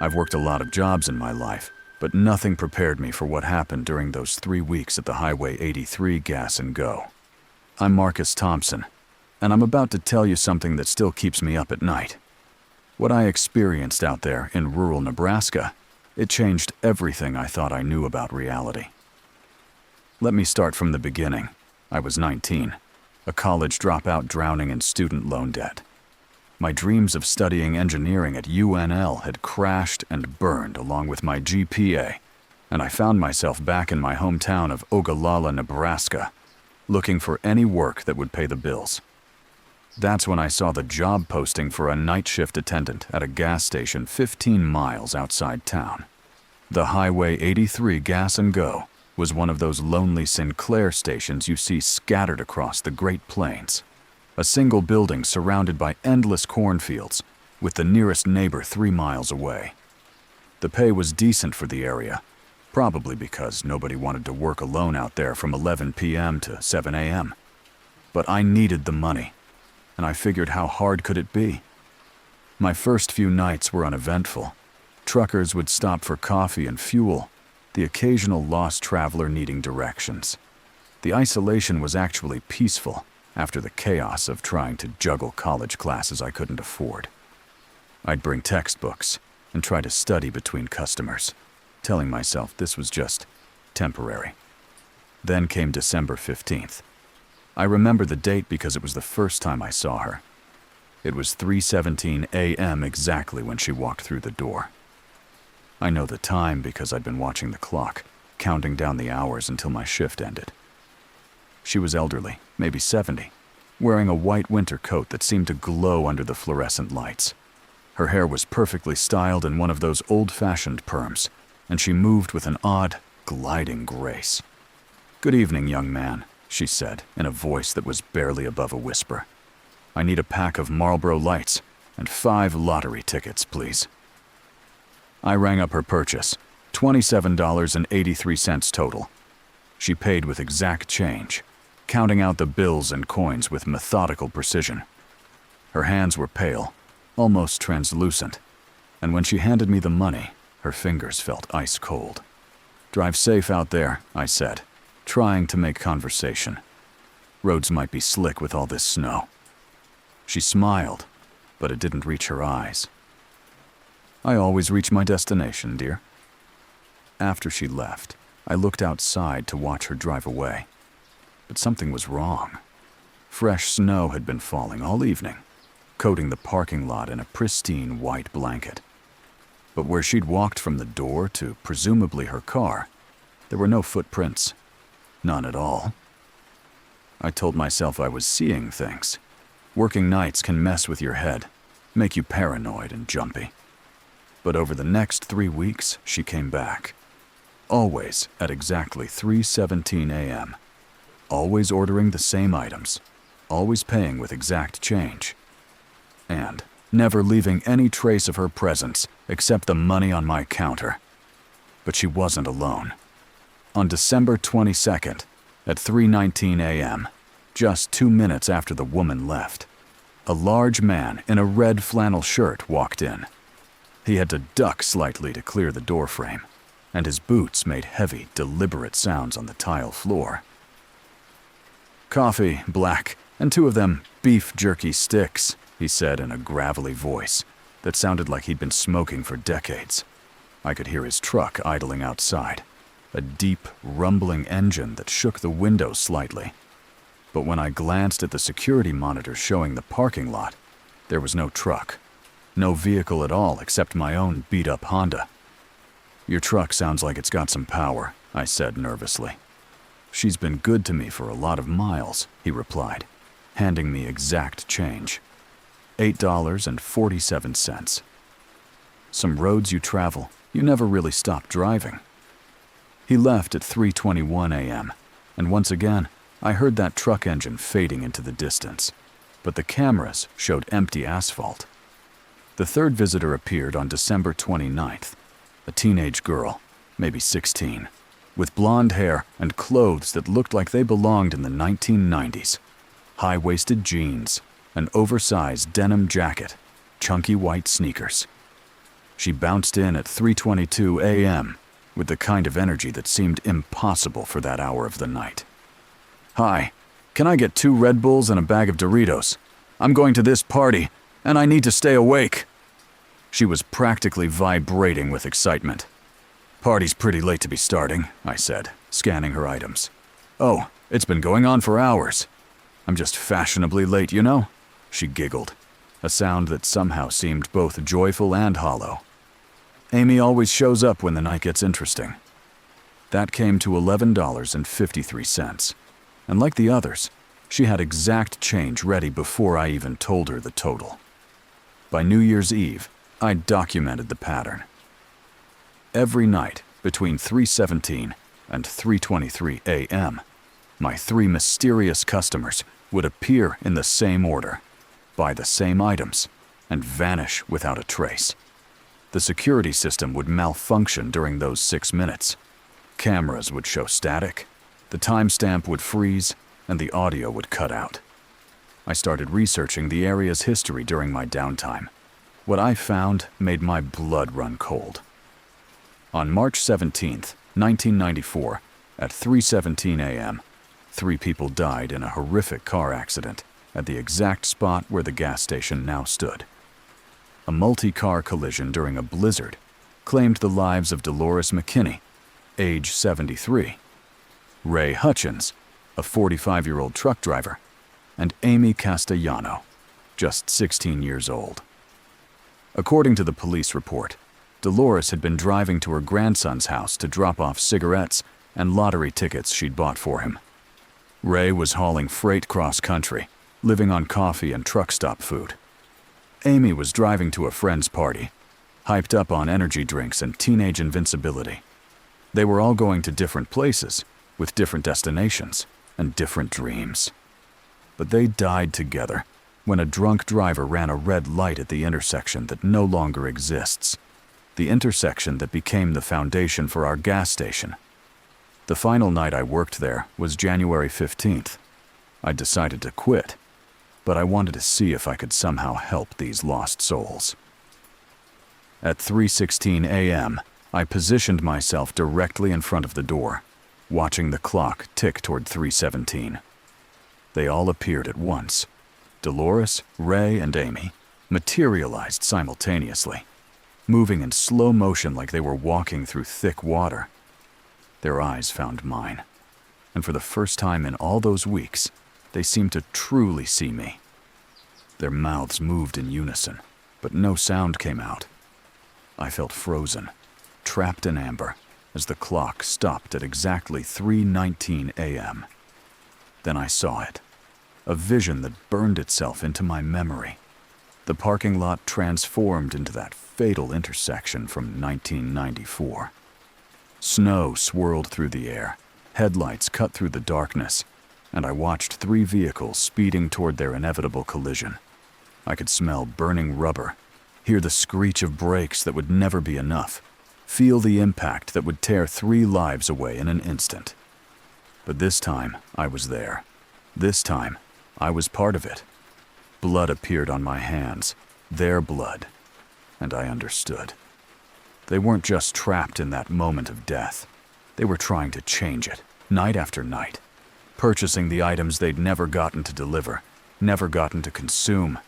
I've worked a lot of jobs in my life, but nothing prepared me for what happened during those 3 weeks at the Highway 83 Gas and Go. I'm Marcus Thompson, and I'm about to tell you something that still keeps me up at night. What I experienced out there in rural Nebraska, it changed everything I thought I knew about reality. Let me start from the beginning. I was 19, a college dropout drowning in student loan debt. My dreams of studying engineering at UNL had crashed and burned along with my GPA, and I found myself back in my hometown of Ogallala, Nebraska, looking for any work that would pay the bills. That's when I saw the job posting for a night shift attendant at a gas station 15 miles outside town. The Highway 83 Gas and Go was one of those lonely Sinclair stations you see scattered across the Great Plains. A single building surrounded by endless cornfields, with the nearest neighbor 3 miles away. The pay was decent for the area, probably because nobody wanted to work alone out there from 11 p.m. to 7 a.m. But I needed the money, and I figured how hard could it be? My first few nights were uneventful. Truckers would stop for coffee and fuel, the occasional lost traveler needing directions. The isolation was actually peaceful after the chaos of trying to juggle college classes I couldn't afford. I'd bring textbooks and try to study between customers, telling myself this was just temporary. Then came December 15th. I remember the date because it was the first time I saw her. It was 3:17 a.m. exactly when she walked through the door. I know the time because I'd been watching the clock, counting down the hours until my shift ended. She was elderly, maybe 70, wearing a white winter coat that seemed to glow under the fluorescent lights. Her hair was perfectly styled in one of those old-fashioned perms, and she moved with an odd, gliding grace. "Good evening, young man," she said, in a voice that was barely above a whisper. "I need a pack of Marlboro Lights and 5 lottery tickets, please." I rang up her purchase, $27.83 total. She paid with exact change, counting out the bills and coins with methodical precision. Her hands were pale, almost translucent, and when she handed me the money, her fingers felt ice cold. "Drive safe out there," I said, trying to make conversation. Roads might be slick with all this snow. She smiled, but it didn't reach her eyes. "I always reach my destination, dear." After she left, I looked outside to watch her drive away. But something was wrong. Fresh snow had been falling all evening, coating the parking lot in a pristine white blanket. But where she'd walked from the door to presumably her car, there were no footprints. None at all. I told myself I was seeing things. Working nights can mess with your head, make you paranoid and jumpy. But over the next 3 weeks, she came back. Always at exactly 3:17 a.m. Always ordering the same items. Always paying with exact change. And never leaving any trace of her presence except the money on my counter. But she wasn't alone. On December 22nd, at 3:19 a.m., just 2 minutes after the woman left, a large man in a red flannel shirt walked in. He had to duck slightly to clear the doorframe, and his boots made heavy, deliberate sounds on the tile floor. "Coffee, black, and 2 of them beef jerky sticks," he said in a gravelly voice that sounded like he'd been smoking for decades. I could hear his truck idling outside, a deep, rumbling engine that shook the windows slightly. But when I glanced at the security monitor showing the parking lot, there was no truck. No vehicle at all except my own beat-up Honda. "Your truck sounds like it's got some power," I said nervously. "She's been good to me for a lot of miles," he replied, handing me exact change. $8.47. "Some roads you travel, you never really stop driving." He left at 3:21 a.m., and once again, I heard that truck engine fading into the distance, but the cameras showed empty asphalt. The third visitor appeared on December 29th, a teenage girl, maybe 16, with blonde hair and clothes that looked like they belonged in the 1990s. High-waisted jeans, an oversized denim jacket, chunky white sneakers. She bounced in at 3:22 a.m. with the kind of energy that seemed impossible for that hour of the night. "Hi, can I get 2 Red Bulls and a bag of Doritos? I'm going to this party, and I need to stay awake." She was practically vibrating with excitement. "Party's pretty late to be starting," I said, scanning her items. "Oh, it's been going on for hours. I'm just fashionably late, you know?" She giggled, a sound that somehow seemed both joyful and hollow. "Amy always shows up when the night gets interesting." That came to $11.53, and like the others, she had exact change ready before I even told her the total. By New Year's Eve, I documented the pattern. Every night between 3:17 and 3:23 a.m., my 3 mysterious customers would appear in the same order, buy the same items, and vanish without a trace. The security system would malfunction during those 6 minutes. Cameras would show static, the timestamp would freeze, and the audio would cut out. I started researching the area's history during my downtime. What I found made my blood run cold. On March 17, 1994, at 3:17 a.m., 3 people died in a horrific car accident at the exact spot where the gas station now stood. A multi-car collision during a blizzard claimed the lives of Dolores McKinney, age 73, Ray Hutchins, a 45-year-old truck driver, and Amy Castellano, just 16 years old. According to the police report, Dolores had been driving to her grandson's house to drop off cigarettes and lottery tickets she'd bought for him. Ray was hauling freight cross-country, living on coffee and truck stop food. Amy was driving to a friend's party, hyped up on energy drinks and teenage invincibility. They were all going to different places, with different destinations and different dreams. But they died together when a drunk driver ran a red light at the intersection that no longer exists, the intersection that became the foundation for our gas station. The final night I worked there was January 15th. I decided to quit, but I wanted to see if I could somehow help these lost souls. At 3:16 a.m., I positioned myself directly in front of the door, watching the clock tick toward 3:17. They all appeared at once. Dolores, Ray, and Amy materialized simultaneously, moving in slow motion like they were walking through thick water. Their eyes found mine, and for the first time in all those weeks, they seemed to truly see me. Their mouths moved in unison, but no sound came out. I felt frozen, trapped in amber, as the clock stopped at exactly 3:19 a.m. Then I saw it, a vision that burned itself into my memory. The parking lot transformed into that fatal intersection from 1994. Snow swirled through the air, headlights cut through the darkness, and I watched 3 vehicles speeding toward their inevitable collision. I could smell burning rubber, hear the screech of brakes that would never be enough, feel the impact that would tear 3 lives away in an instant. But this time, I was there. This time, I was part of it. Blood appeared on my hands, their blood, and I understood. They weren't just trapped in that moment of death. They were trying to change it, night after night, purchasing the items they'd never gotten to deliver, never gotten to consume,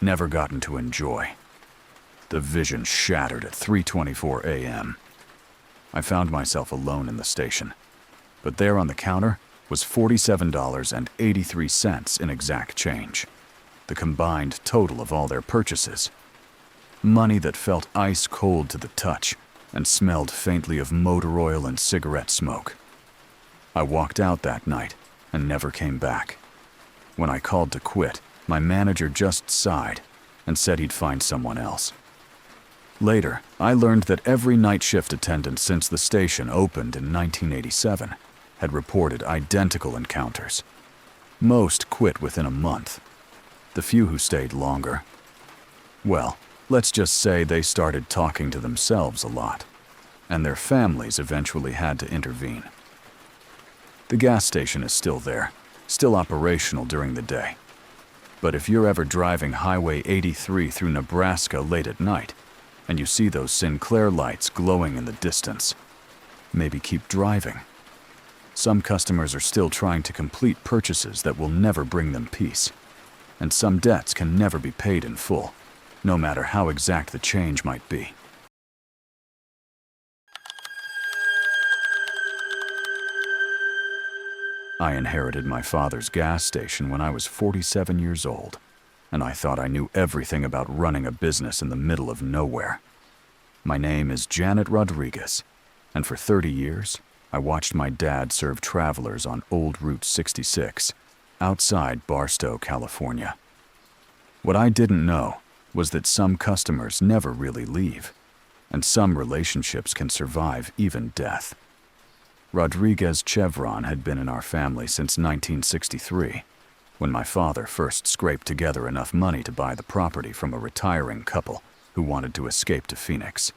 never gotten to enjoy. The vision shattered at 3:24 a.m. I found myself alone in the station, but there on the counter was $47.83 in exact change, the combined total of all their purchases. Money that felt ice cold to the touch and smelled faintly of motor oil and cigarette smoke. I walked out that night and never came back. When I called to quit, my manager just sighed and said he'd find someone else. Later, I learned that every night shift attendant since the station opened in 1987 had reported identical encounters. Most quit within a month. The few who stayed longer, well, let's just say they started talking to themselves a lot, and their families eventually had to intervene. The gas station is still there, still operational during the day. But if you're ever driving Highway 83 through Nebraska late at night, and you see those Sinclair lights glowing in the distance. Maybe keep driving. Some customers are still trying to complete purchases that will never bring them peace, and some debts can never be paid in full, no matter how exact the change might be. I inherited my father's gas station when I was 47 years old, and I thought I knew everything about running a business in the middle of nowhere. My name is Janet Rodriguez, and for 30 years, I watched my dad serve travelers on Old Route 66, outside Barstow, California. What I didn't know was that some customers never really leave, and some relationships can survive even death. Rodriguez Chevron had been in our family since 1963, when my father first scraped together enough money to buy the property from a retiring couple who wanted to escape to Phoenix.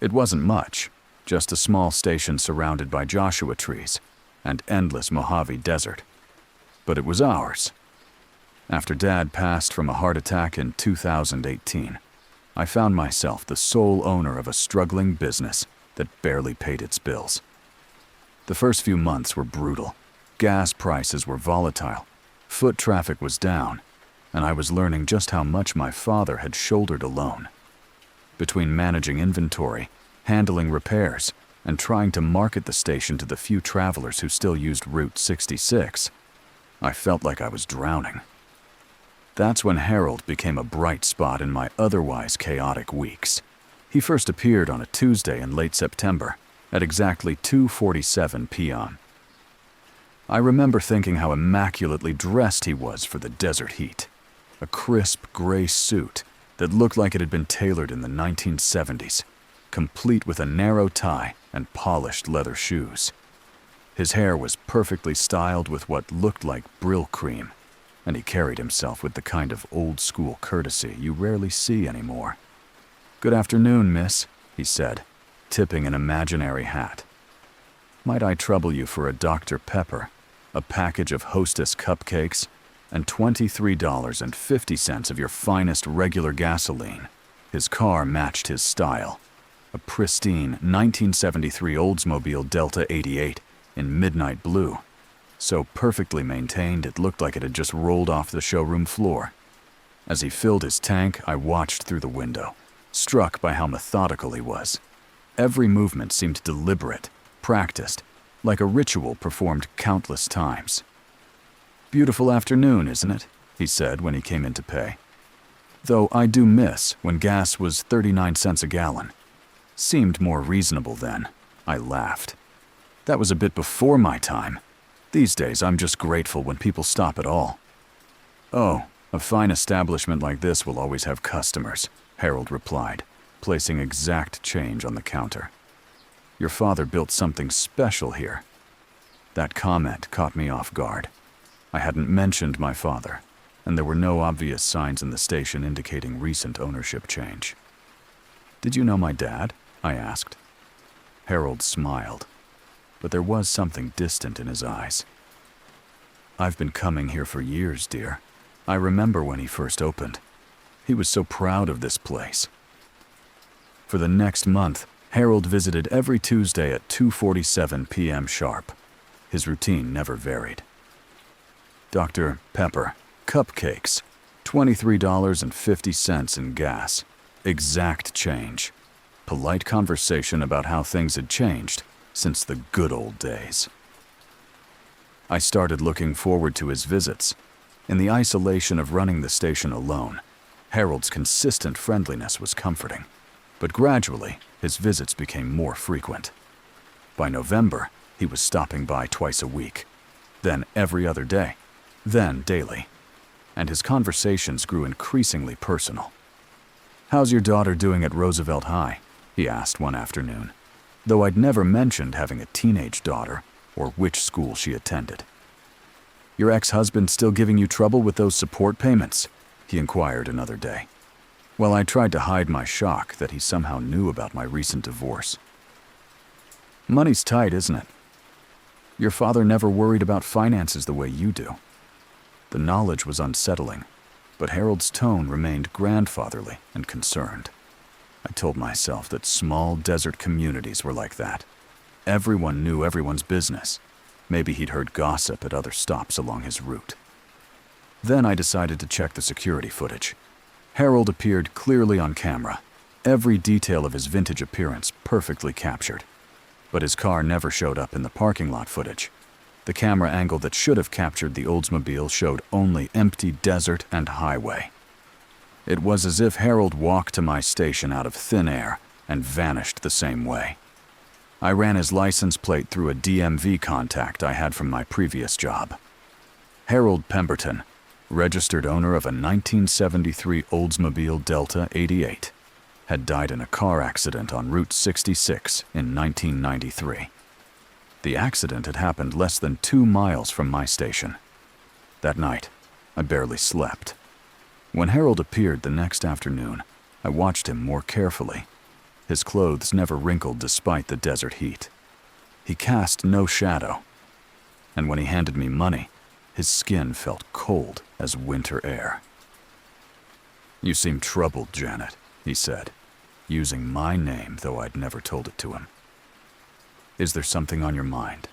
It wasn't much, just a small station surrounded by Joshua trees and endless Mojave Desert. But it was ours. After Dad passed from a heart attack in 2018, I found myself the sole owner of a struggling business that barely paid its bills. The first few months were brutal. Gas prices were volatile, foot traffic was down, and I was learning just how much my father had shouldered alone. Between managing inventory, handling repairs, and trying to market the station to the few travelers who still used Route 66, I felt like I was drowning. That's when Harold became a bright spot in my otherwise chaotic weeks. He first appeared on a Tuesday in late September, at exactly 2:47 p.m. I remember thinking how immaculately dressed he was for the desert heat. A crisp gray suit that looked like it had been tailored in the 1970s, complete with a narrow tie and polished leather shoes. His hair was perfectly styled with what looked like Brill cream, and he carried himself with the kind of old-school courtesy you rarely see anymore. "Good afternoon, miss," he said, tipping an imaginary hat. "Might I trouble you for a Dr. Pepper, a package of Hostess cupcakes, and $23.50 of your finest regular gasoline?" His car matched his style, a pristine 1973 Oldsmobile Delta 88 in midnight blue, so perfectly maintained it looked like it had just rolled off the showroom floor. As he filled his tank, I watched through the window, struck by how methodical he was. Every movement seemed deliberate, practiced, like a ritual performed countless times. "Beautiful afternoon, isn't it?" he said when he came in to pay. "Though I do miss when gas was 39 cents a gallon. Seemed more reasonable then." I laughed. "That was a bit before my time. These days I'm just grateful when people stop at all." "Oh, a fine establishment like this will always have customers," Harold replied, placing exact change on the counter. "Your father built something special here." That comment caught me off guard. I hadn't mentioned my father, and there were no obvious signs in the station indicating recent ownership change. "Did you know my dad?" I asked. Harold smiled, but there was something distant in his eyes. "I've been coming here for years, dear. I remember when he first opened. He was so proud of this place." For the next month, Harold visited every Tuesday at 2:47 p.m. sharp. His routine never varied. "Dr. Pepper, cupcakes, $23.50 in gas, exact change. Polite conversation about how things had changed since the good old days." I started looking forward to his visits. In the isolation of running the station alone, Harold's consistent friendliness was comforting. But gradually, his visits became more frequent. By November, he was stopping by twice a week, then every other day, then daily, and his conversations grew increasingly personal. "How's your daughter doing at Roosevelt High?" he asked one afternoon, though I'd never mentioned having a teenage daughter or which school she attended. "Your ex-husband still giving you trouble with those support payments?" he inquired another day. Well, I tried to hide my shock that he somehow knew about my recent divorce. "Money's tight, isn't it? Your father never worried about finances the way you do." The knowledge was unsettling, but Harold's tone remained grandfatherly and concerned. I told myself that small desert communities were like that. Everyone knew everyone's business. Maybe he'd heard gossip at other stops along his route. Then I decided to check the security footage. Harold appeared clearly on camera, every detail of his vintage appearance perfectly captured. But his car never showed up in the parking lot footage. The camera angle that should have captured the Oldsmobile showed only empty desert and highway. It was as if Harold walked to my station out of thin air and vanished the same way. I ran his license plate through a DMV contact I had from my previous job. Harold Pemberton, registered owner of a 1973 Oldsmobile Delta 88, had died in a car accident on Route 66 in 1993. The accident had happened less than 2 miles from my station. That night, I barely slept. When Harold appeared the next afternoon, I watched him more carefully. His clothes never wrinkled despite the desert heat. He cast no shadow. And when he handed me money, his skin felt cold as winter air. "You seem troubled, Janet," he said, using my name, though I'd never told it to him. "Is there something on your mind?"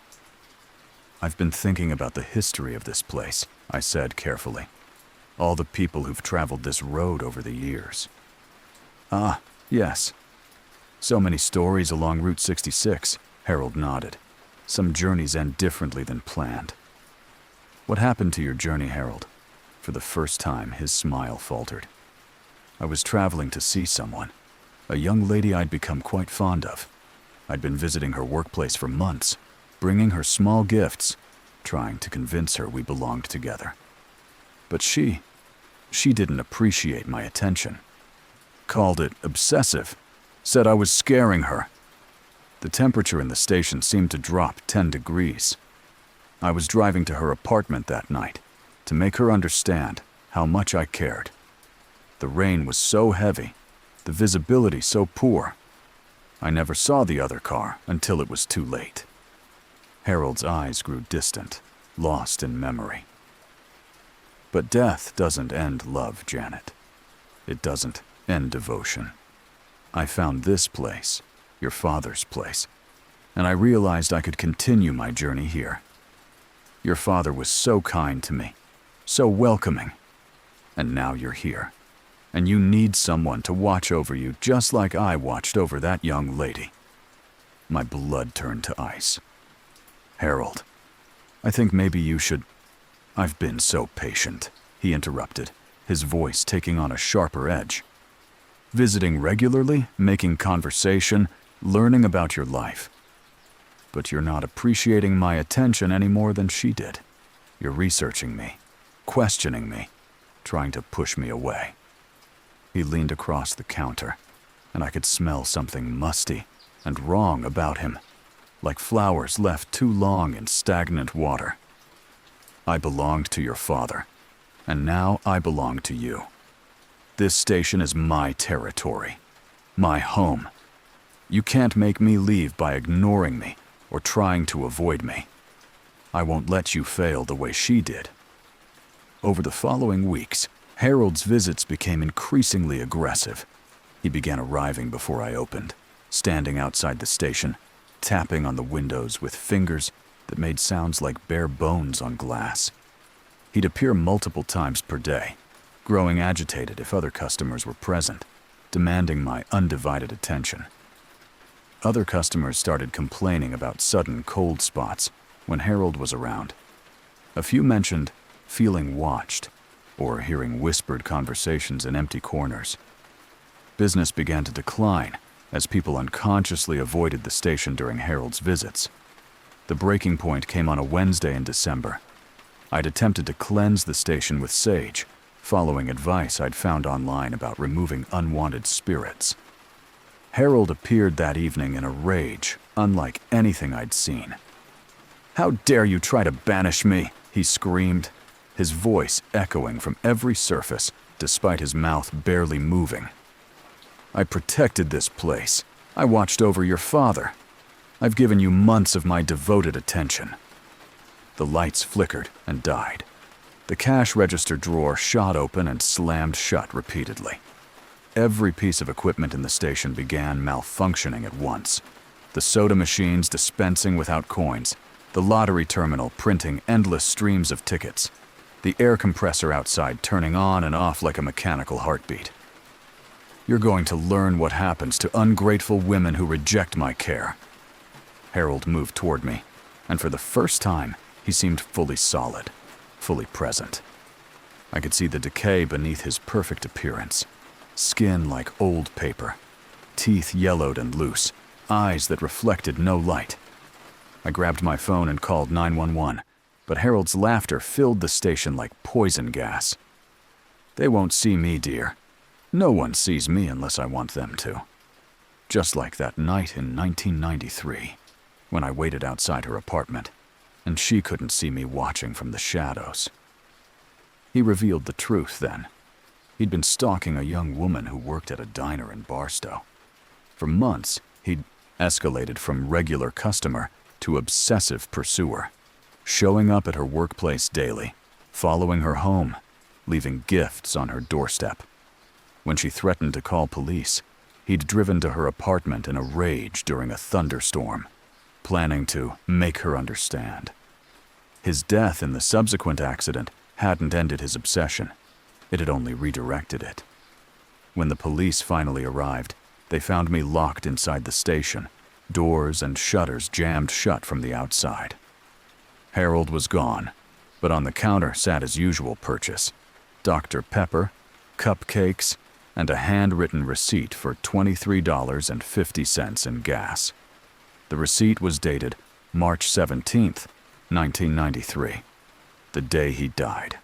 "I've been thinking about the history of this place," I said carefully. "All the people who've traveled this road over the years." "Ah, yes. So many stories along Route 66, Harold nodded. "Some journeys end differently than planned." "What happened to your journey, Harold?" For the first time, his smile faltered. "I was traveling to see someone, a young lady I'd become quite fond of. I'd been visiting her workplace for months, bringing her small gifts, trying to convince her we belonged together. But she didn't appreciate my attention. Called it obsessive, said I was scaring her. The temperature in the station seemed to drop 10 degrees. I was driving to her apartment that night to make her understand how much I cared. The rain was so heavy, the visibility so poor. I never saw the other car until it was too late." Harold's eyes grew distant, lost in memory. "But death doesn't end love, Janet. It doesn't end devotion. I found this place, your father's place, and I realized I could continue my journey here. Your father was so kind to me, so welcoming. And now you're here, and you need someone to watch over you just like I watched over that young lady." My blood turned to ice. "Harold, I think maybe you should—" "I've been so patient," he interrupted, his voice taking on a sharper edge. "Visiting regularly, making conversation, learning about your life. But you're not appreciating my attention any more than she did. You're researching me, questioning me, trying to push me away." He leaned across the counter, and I could smell something musty and wrong about him, like flowers left too long in stagnant water. "I belonged to your father, and now I belong to you. This station is my territory, my home. You can't make me leave by ignoring me or trying to avoid me. I won't let you fail the way she did." Over the following weeks, Harold's visits became increasingly aggressive. He began arriving before I opened, standing outside the station, tapping on the windows with fingers that made sounds like bare bones on glass. He'd appear multiple times per day, growing agitated if other customers were present, demanding my undivided attention. Other customers started complaining about sudden cold spots when Harold was around. A few mentioned feeling watched or hearing whispered conversations in empty corners. Business began to decline as people unconsciously avoided the station during Harold's visits. The breaking point came on a Wednesday in December. I'd attempted to cleanse the station with sage, following advice I'd found online about removing unwanted spirits. Harold appeared that evening in a rage unlike anything I'd seen. "How dare you try to banish me?" he screamed, his voice echoing from every surface despite his mouth barely moving. "I protected this place. I watched over your father. I've given you months of my devoted attention." The lights flickered and died. The cash register drawer shot open and slammed shut repeatedly. Every piece of equipment in the station began malfunctioning at once. The soda machines dispensing without coins, the lottery terminal printing endless streams of tickets, the air compressor outside turning on and off like a mechanical heartbeat. You're going to learn what happens to ungrateful women who reject my care. Harold moved toward me, and for the first time, he seemed fully solid, fully present. I could see the decay beneath his perfect appearance. Skin like old paper, teeth yellowed and loose, eyes that reflected no light. I grabbed my phone and called 911, but Harold's laughter filled the station like poison gas. They won't see me, dear. No one sees me unless I want them to. Just like that night in 1993, when I waited outside her apartment, and she couldn't see me watching from the shadows. He revealed the truth then. He'd been stalking a young woman who worked at a diner in Barstow. For months, he'd escalated from regular customer to obsessive pursuer, showing up at her workplace daily, following her home, leaving gifts on her doorstep. When she threatened to call police, he'd driven to her apartment in a rage during a thunderstorm, planning to make her understand. His death in the subsequent accident hadn't ended his obsession. It had only redirected it. When the police finally arrived, they found me locked inside the station, doors and shutters jammed shut from the outside. Harold was gone, but on the counter sat his usual purchase: Dr. Pepper, cupcakes, and a handwritten receipt for $23.50 in gas. The receipt was dated March 17th, 1993, the day he died.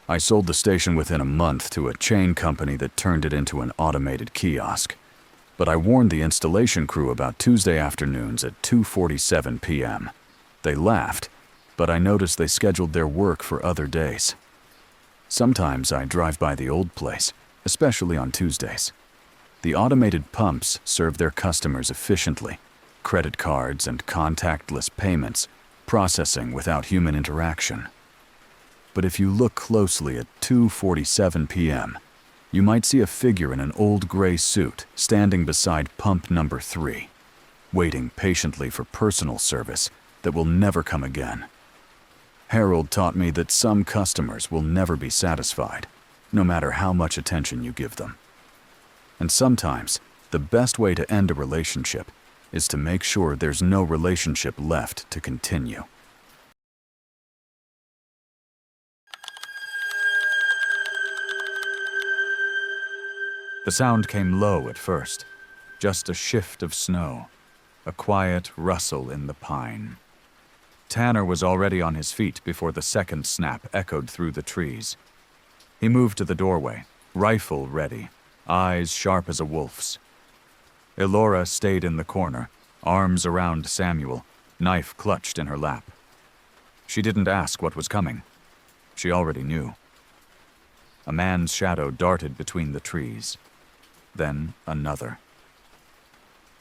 I sold the station within a month to a chain company that turned it into an automated kiosk. But I warned the installation crew about Tuesday afternoons at 2:47 p.m. They laughed, but I noticed they scheduled their work for other days. Sometimes I drive by the old place, especially on Tuesdays. The automated pumps serve their customers efficiently, credit cards and contactless payments, processing without human interaction. But if you look closely at 2:47 p.m., you might see a figure in an old gray suit standing beside pump number 3, waiting patiently for personal service that will never come again. Harold taught me that some customers will never be satisfied, no matter how much attention you give them. And sometimes, the best way to end a relationship is to make sure there's no relationship left to continue. The sound came low at first, just a shift of snow, a quiet rustle in the pine. Tanner was already on his feet before the second snap echoed through the trees. He moved to the doorway, rifle ready, eyes sharp as a wolf's. Elora stayed in the corner, arms around Samuel, knife clutched in her lap. She didn't ask what was coming. She already knew. A man's shadow darted between the trees. Then another.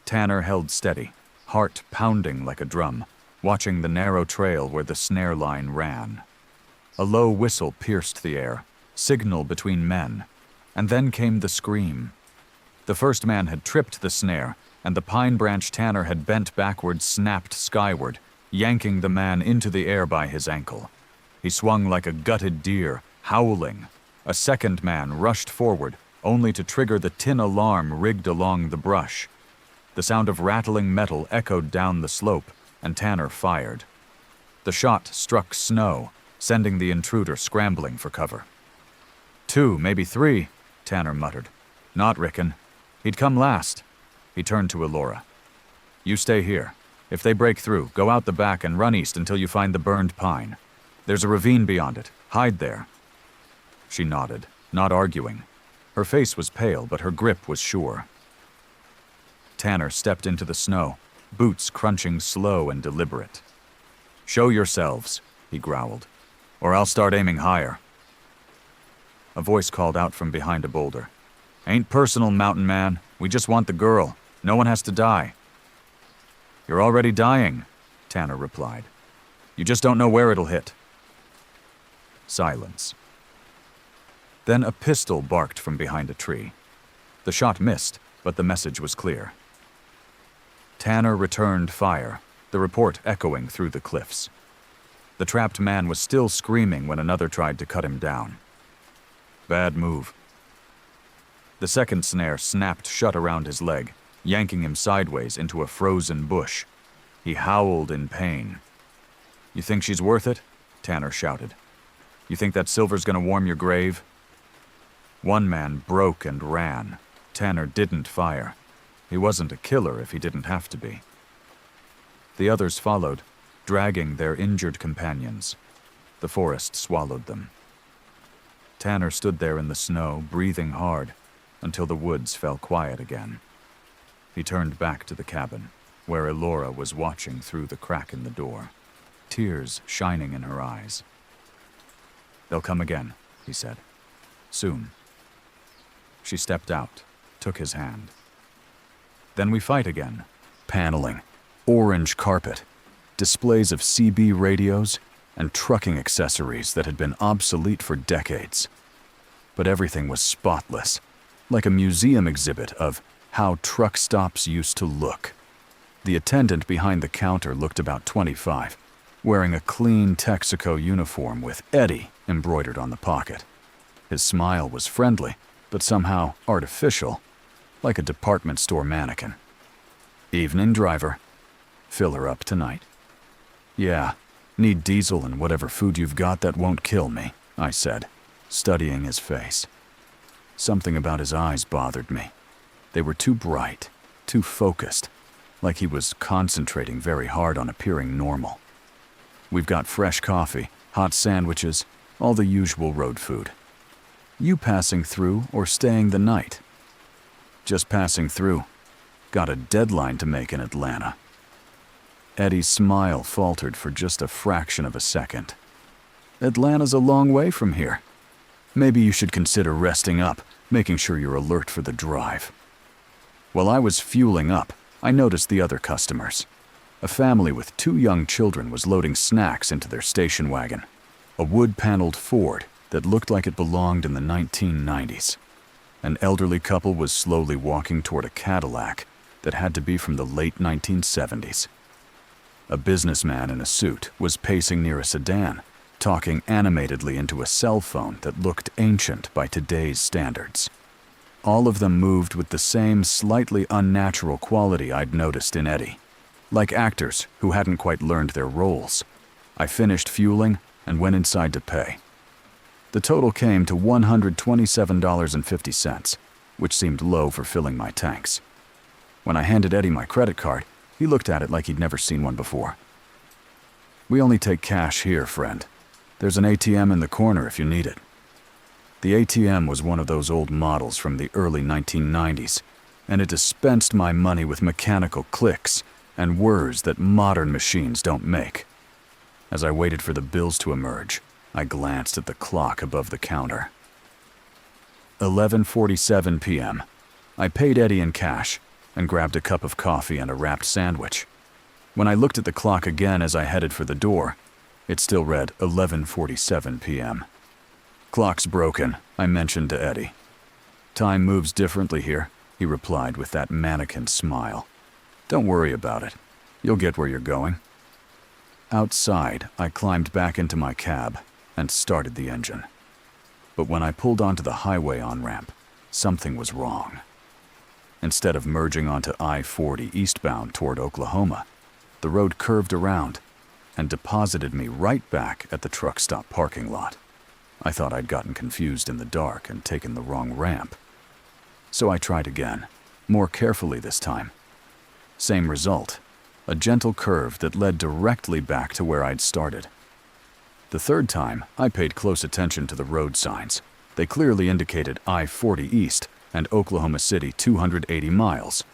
Tanner held steady, heart pounding like a drum, watching the narrow trail where the snare line ran. A low whistle pierced the air, signal between men, and then came the scream. The first man had tripped the snare, and the pine branch Tanner had bent backward snapped skyward, yanking the man into the air by his ankle. He swung like a gutted deer, howling. A second man rushed forward, only to trigger the tin alarm rigged along the brush. The sound of rattling metal echoed down the slope, and Tanner fired. The shot struck snow, sending the intruder scrambling for cover. 2, maybe 3, Tanner muttered. Not Rickon. He'd come last. He turned to Elora. You stay here. If they break through, go out the back and run east until you find the burned pine. There's a ravine beyond it. Hide there. She nodded, not arguing. Her face was pale, but her grip was sure. Tanner stepped into the snow, boots crunching slow and deliberate. Show yourselves, he growled, or I'll start aiming higher. A voice called out from behind a boulder. Ain't personal, mountain man. We just want the girl. No one has to die. You're already dying, Tanner replied. You just don't know where it'll hit. Silence. Then a pistol barked from behind a tree. The shot missed, but the message was clear. Tanner returned fire, the report echoing through the cliffs. The trapped man was still screaming when another tried to cut him down. Bad move. The second snare snapped shut around his leg, yanking him sideways into a frozen bush. He howled in pain. "You think she's worth it?" Tanner shouted. "You think that silver's gonna warm your grave?" One man broke and ran. Tanner didn't fire. He wasn't a killer if he didn't have to be. The others followed, dragging their injured companions. The forest swallowed them. Tanner stood there in the snow, breathing hard, until the woods fell quiet again. He turned back to the cabin, where Elora was watching through the crack in the door, tears shining in her eyes. "They'll come again," he said. "Soon." She stepped out, took his hand. "Then we fight again." Paneling, orange carpet, displays of CB radios, and trucking accessories that had been obsolete for decades. But everything was spotless, like a museum exhibit of how truck stops used to look. The attendant behind the counter looked about 25, wearing a clean Texaco uniform with Eddie embroidered on the pocket. His smile was friendly, but somehow artificial, like a department store mannequin. "Evening, driver. Fill her up tonight." "Yeah, need diesel and whatever food you've got that won't kill me," I said, studying his face. Something about his eyes bothered me. They were too bright, too focused, like he was concentrating very hard on appearing normal. "We've got fresh coffee, hot sandwiches, all the usual road food. You passing through or staying the night?" "Just passing through. Got a deadline to make in Atlanta." Eddie's smile faltered for just a fraction of a second. "Atlanta's a long way from here. Maybe you should consider resting up, making sure you're alert for the drive." While I was fueling up, I noticed the other customers. A family with 2 young children was loading snacks into their station wagon, a wood-paneled Ford that looked like it belonged in the 1990s. An elderly couple was slowly walking toward a Cadillac that had to be from the late 1970s. A businessman in a suit was pacing near a sedan, talking animatedly into a cell phone that looked ancient by today's standards. All of them moved with the same slightly unnatural quality I'd noticed in Eddie, like actors who hadn't quite learned their roles. I finished fueling and went inside to pay. The total came to $127.50, which seemed low for filling my tanks. When I handed Eddie my credit card, he looked at it like he'd never seen one before. "We only take cash here, friend. There's an ATM in the corner if you need it." The ATM was one of those old models from the early 1990s, and it dispensed my money with mechanical clicks and whirs that modern machines don't make. As I waited for the bills to emerge, I glanced at the clock above the counter. 11:47 p.m. I paid Eddie in cash and grabbed a cup of coffee and a wrapped sandwich. When I looked at the clock again as I headed for the door, it still read 11:47 p.m. "Clock's broken," I mentioned to Eddie. "Time moves differently here," he replied with that mannequin smile. "Don't worry about it. You'll get where you're going." Outside, I climbed back into my cab and started the engine. But when I pulled onto the highway on-ramp, something was wrong. Instead of merging onto I-40 eastbound toward Oklahoma, the road curved around and deposited me right back at the truck stop parking lot. I thought I'd gotten confused in the dark and taken the wrong ramp. So I tried again, more carefully this time. Same result, a gentle curve that led directly back to where I'd started. The third time, I paid close attention to the road signs. They clearly indicated I-40 East and Oklahoma City 280 miles.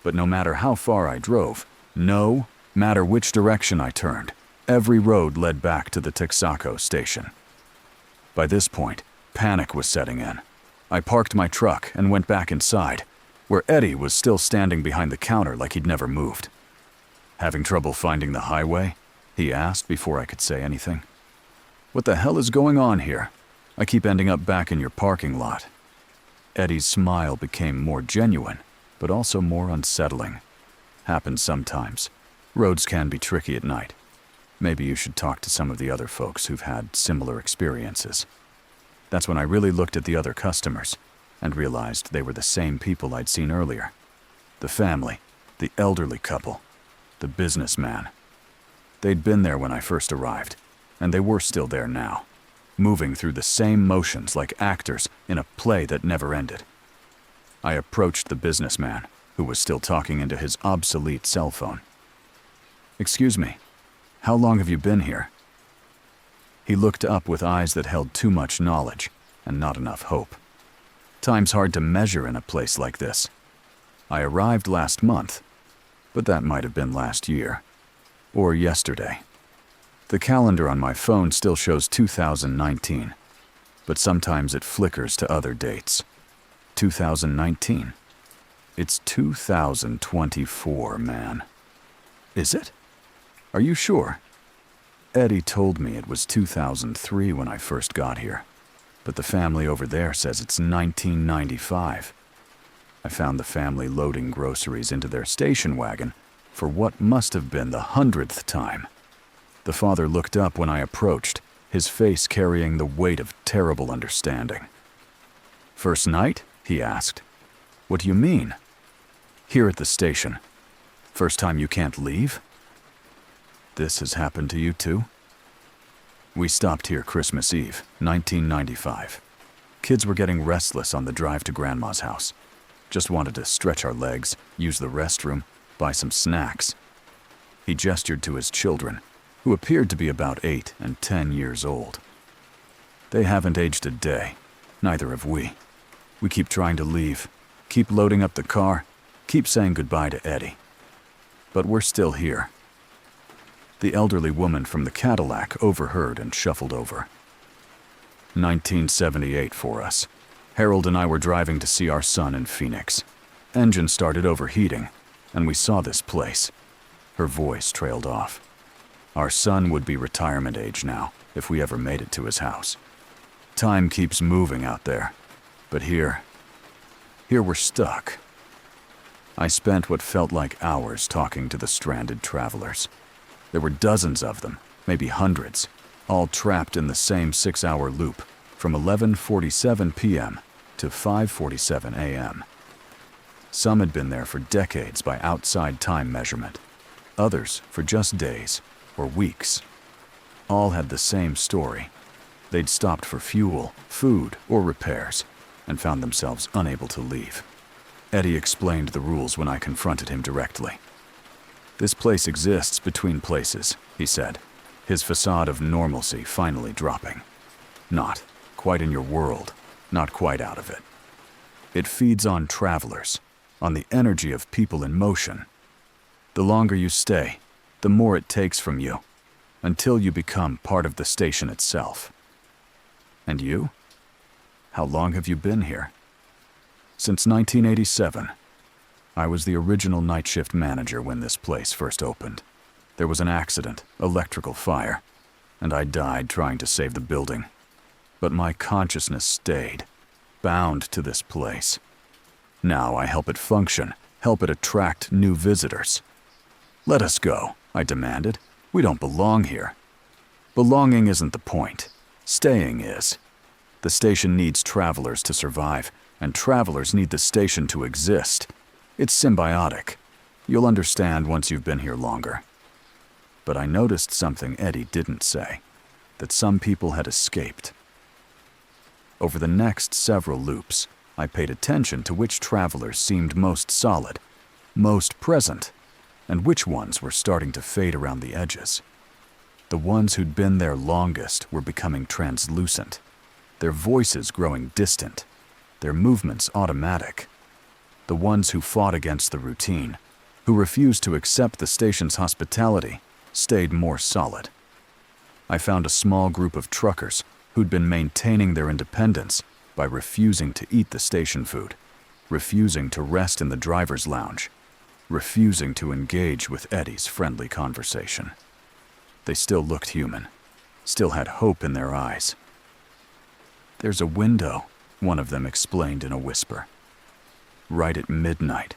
But no matter how far I drove, no matter which direction I turned, every road led back to the Texaco station. By this point, panic was setting in. I parked my truck and went back inside, where Eddie was still standing behind the counter like he'd never moved. "Having trouble finding the highway?" he asked before I could say anything. "What the hell is going on here? I keep ending up back in your parking lot." Eddie's smile became more genuine, but also more unsettling. Happens sometimes. Roads can be tricky at night. Maybe you should talk to some of the other folks who've had similar experiences. That's when I really looked at the other customers and realized they were the same people I'd seen earlier. The family, the elderly couple, the businessman. They'd been there when I first arrived, and they were still there now, moving through the same motions like actors in a play that never ended. I approached the businessman, who was still talking into his obsolete cell phone. "Excuse me, how long have you been here?" He looked up with eyes that held too much knowledge and not enough hope. Time's hard to measure in a place like this. I arrived last month, but that might have been last year, or yesterday. The calendar on my phone still shows 2019, but sometimes it flickers to other dates. 2019. It's 2024, man. Is it? Are you sure? Eddie told me it was 2003 when I first got here, but the family over there says it's 1995. I found the family loading groceries into their station wagon for what must have been the 100th time. The father looked up when I approached, his face carrying the weight of terrible understanding. "First night?" he asked. "What do you mean?" "Here at the station. First time you can't leave?" "This has happened to you too?" "We stopped here Christmas Eve, 1995. Kids were getting restless on the drive to Grandma's house. Just wanted to stretch our legs, use the restroom, buy some snacks." He gestured to his children, who appeared to be about 8 and 10 years old. "They haven't aged a day. Neither have we. We keep trying to leave, keep loading up the car, keep saying goodbye to Eddie. But we're still here." The elderly woman from the Cadillac overheard and shuffled over. 1978 for us. Harold and I were driving to see our son in Phoenix. Engine started overheating, and we saw this place. Her voice trailed off. Our son would be retirement age now, if we ever made it to his house. Time keeps moving out there, but here we're stuck. I spent what felt like hours talking to the stranded travelers. There were dozens of them, maybe hundreds, all trapped in the same 6-hour loop from 11:47 p.m. to 5:47 a.m. Some had been there for decades by outside time measurement, others for just days or weeks. All had the same story. They'd stopped for fuel, food, or repairs, and found themselves unable to leave. Eddie explained the rules when I confronted him directly. "This place exists between places," he said, his facade of normalcy finally dropping. "Not quite in your world, not quite out of it. It feeds on travelers, on the energy of people in motion. The longer you stay, the more it takes from you, until you become part of the station itself." "And you? How long have you been here?" "Since 1987. I was the original night shift manager when this place first opened. There was an accident, electrical fire, and I died trying to save the building. But my consciousness stayed, bound to this place. Now I help it function, help it attract new visitors. Let us go, I demanded. We don't belong here. Belonging isn't the point. Staying is. The station needs travelers to survive, and travelers need the station to exist. It's symbiotic. You'll understand once you've been here longer." But I noticed something Eddie didn't say, that some people had escaped. Over the next several loops, I paid attention to which travelers seemed most solid, most present, and which ones were starting to fade around the edges. The ones who'd been there longest were becoming translucent, their voices growing distant, their movements automatic. The ones who fought against the routine, who refused to accept the station's hospitality, stayed more solid. I found a small group of truckers who'd been maintaining their independence by refusing to eat the station food, refusing to rest in the driver's lounge, refusing to engage with Eddie's friendly conversation. They still looked human, still had hope in their eyes. "There's a window," one of them explained in a whisper. Right at midnight,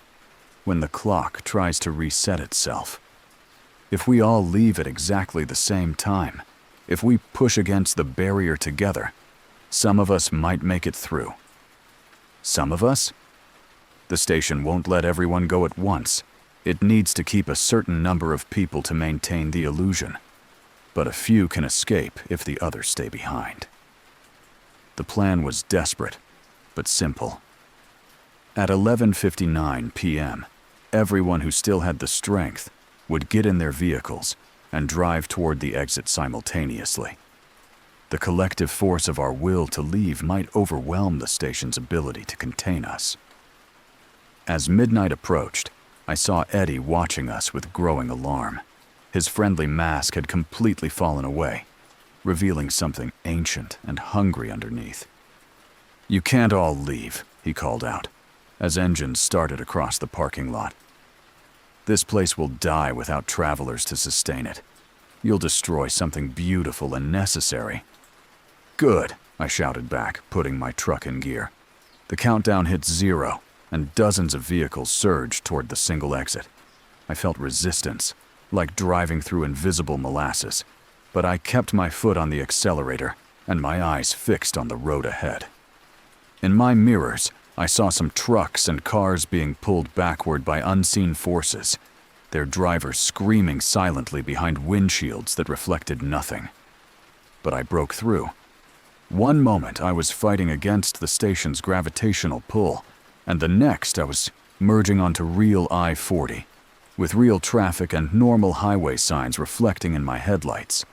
when the clock tries to reset itself. If we all leave at exactly the same time, if we push against the barrier together, some of us might make it through. Some of us? The station won't let everyone go at once. It needs to keep a certain number of people to maintain the illusion. But a few can escape if the others stay behind. The plan was desperate, but simple. At 11:59 p.m., everyone who still had the strength would get in their vehicles and drive toward the exit simultaneously. The collective force of our will to leave might overwhelm the station's ability to contain us. As midnight approached, I saw Eddie watching us with growing alarm. His friendly mask had completely fallen away, revealing something ancient and hungry underneath. "You can't all leave," he called out, as engines started across the parking lot. "This place will die without travelers to sustain it. You'll destroy something beautiful and necessary." "Good," I shouted back, putting my truck in gear. The countdown hit 0, and dozens of vehicles surged toward the single exit. I felt resistance, like driving through invisible molasses, but I kept my foot on the accelerator and my eyes fixed on the road ahead. In my mirrors, I saw some trucks and cars being pulled backward by unseen forces, their drivers screaming silently behind windshields that reflected nothing. But I broke through. One moment I was fighting against the station's gravitational pull, and the next I was merging onto real I-40, with real traffic and normal highway signs reflecting in my headlights.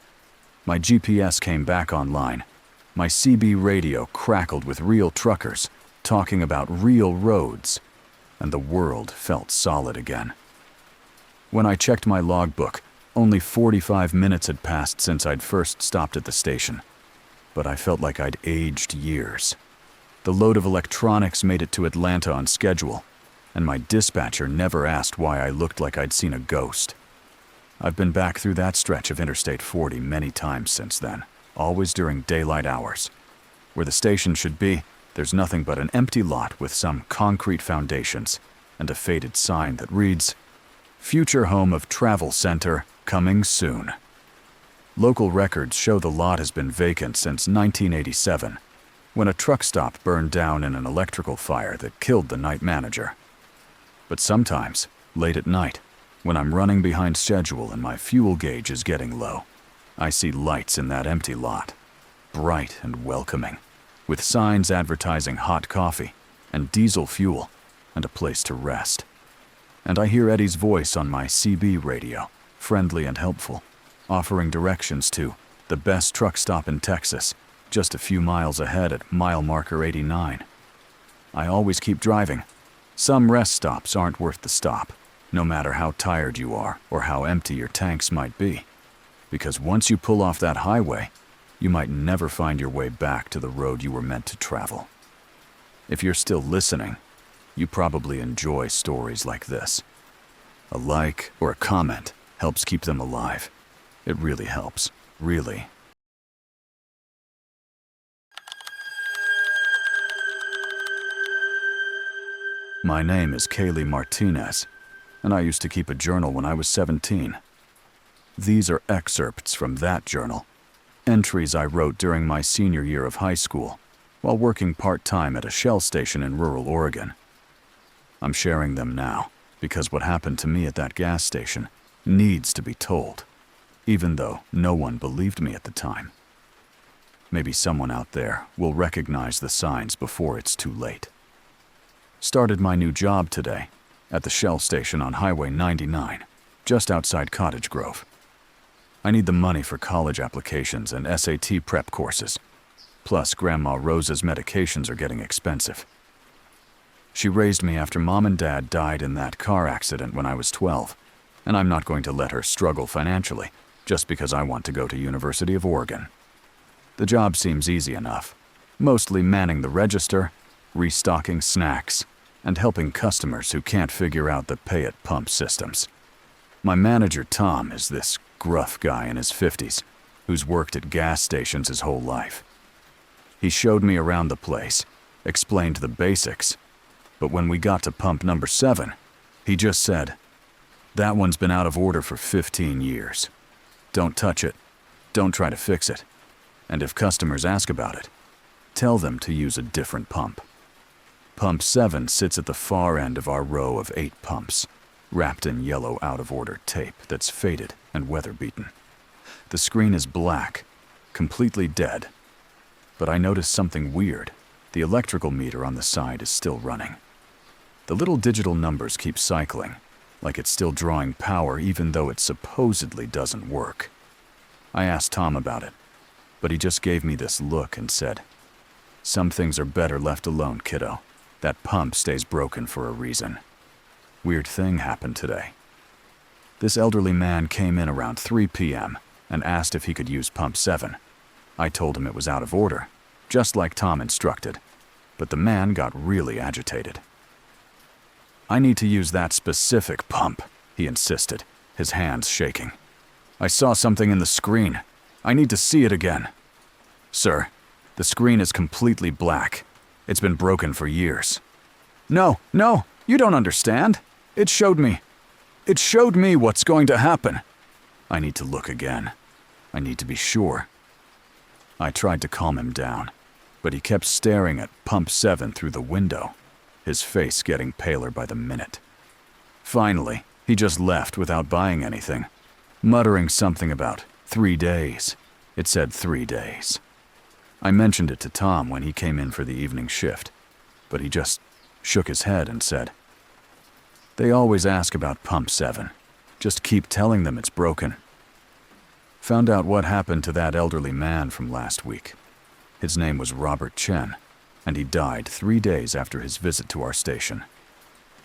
My GPS came back online. My CB radio crackled with real truckers, talking about real roads, and the world felt solid again. When I checked my logbook, only 45 minutes had passed since I'd first stopped at the station, but I felt like I'd aged years. The load of electronics made it to Atlanta on schedule, and my dispatcher never asked why I looked like I'd seen a ghost. I've been back through that stretch of Interstate 40 many times since then, always during daylight hours. Where the station should be, there's nothing but an empty lot with some concrete foundations and a faded sign that reads, "Future home of Travel Center, coming soon." Local records show the lot has been vacant since 1987, when a truck stop burned down in an electrical fire that killed the night manager. But sometimes, late at night, when I'm running behind schedule and my fuel gauge is getting low, I see lights in that empty lot, bright and welcoming, with signs advertising hot coffee and diesel fuel and a place to rest. And I hear Eddie's voice on my CB radio, friendly and helpful, offering directions to the best truck stop in Texas, just a few miles ahead at mile marker 89. I always keep driving. Some rest stops aren't worth the stop, no matter how tired you are or how empty your tanks might be. Because once you pull off that highway, you might never find your way back to the road you were meant to travel. If you're still listening, you probably enjoy stories like this. A like or a comment helps keep them alive. It really helps, really. My name is Kaylee Martinez, and I used to keep a journal when I was 17. These are excerpts from that journal, entries I wrote during my senior year of high school, while working part-time at a Shell station in rural Oregon. I'm sharing them now, because what happened to me at that gas station needs to be told, even though no one believed me at the time. Maybe someone out there will recognize the signs before it's too late. Started my new job today, at the Shell station on Highway 99, just outside Cottage Grove. I need the money for college applications and SAT prep courses. Plus, Grandma Rosa's medications are getting expensive. She raised me after Mom and Dad died in that car accident when I was 12, and I'm not going to let her struggle financially just because I want to go to University of Oregon. The job seems easy enough, mostly manning the register, restocking snacks, and helping customers who can't figure out the pay-at-pump systems. My manager, Tom, is this gruff guy in his 50s who's worked at gas stations his whole life. He showed me around the place, explained the basics. But when we got to pump number 7, he just said, "That one's been out of order for 15 years. Don't touch it. Don't try to fix it. And if customers ask about it, tell them to use a different pump." Pump 7 sits at the far end of our row of 8 pumps, wrapped in yellow out-of-order tape that's faded and weather-beaten. The screen is black, completely dead. But I noticed something weird. The electrical meter on the side is still running. The little digital numbers keep cycling, like it's still drawing power even though it supposedly doesn't work. I asked Tom about it, but he just gave me this look and said, "Some things are better left alone, kiddo. That pump stays broken for a reason." Weird thing happened today. This elderly man came in around 3 p.m. and asked if he could use pump 7. I told him it was out of order, just like Tom instructed, but the man got really agitated. "I need to use that specific pump," he insisted, his hands shaking. "I saw something in the screen. I need to see it again." "Sir, the screen is completely black. It's been broken for years." No, you don't understand. It showed me what's going to happen." "I need to look again. I need to be sure." I tried to calm him down, but he kept staring at pump 7 through the window, his face getting paler by the minute. Finally, he just left without buying anything, muttering something about 3 days. It said 3 days. I mentioned it to Tom when he came in for the evening shift, but he just shook his head and said, "They always ask about pump 7. Just keep telling them it's broken." Found out what happened to that elderly man from last week. His name was Robert Chen, and he died 3 days after his visit to our station.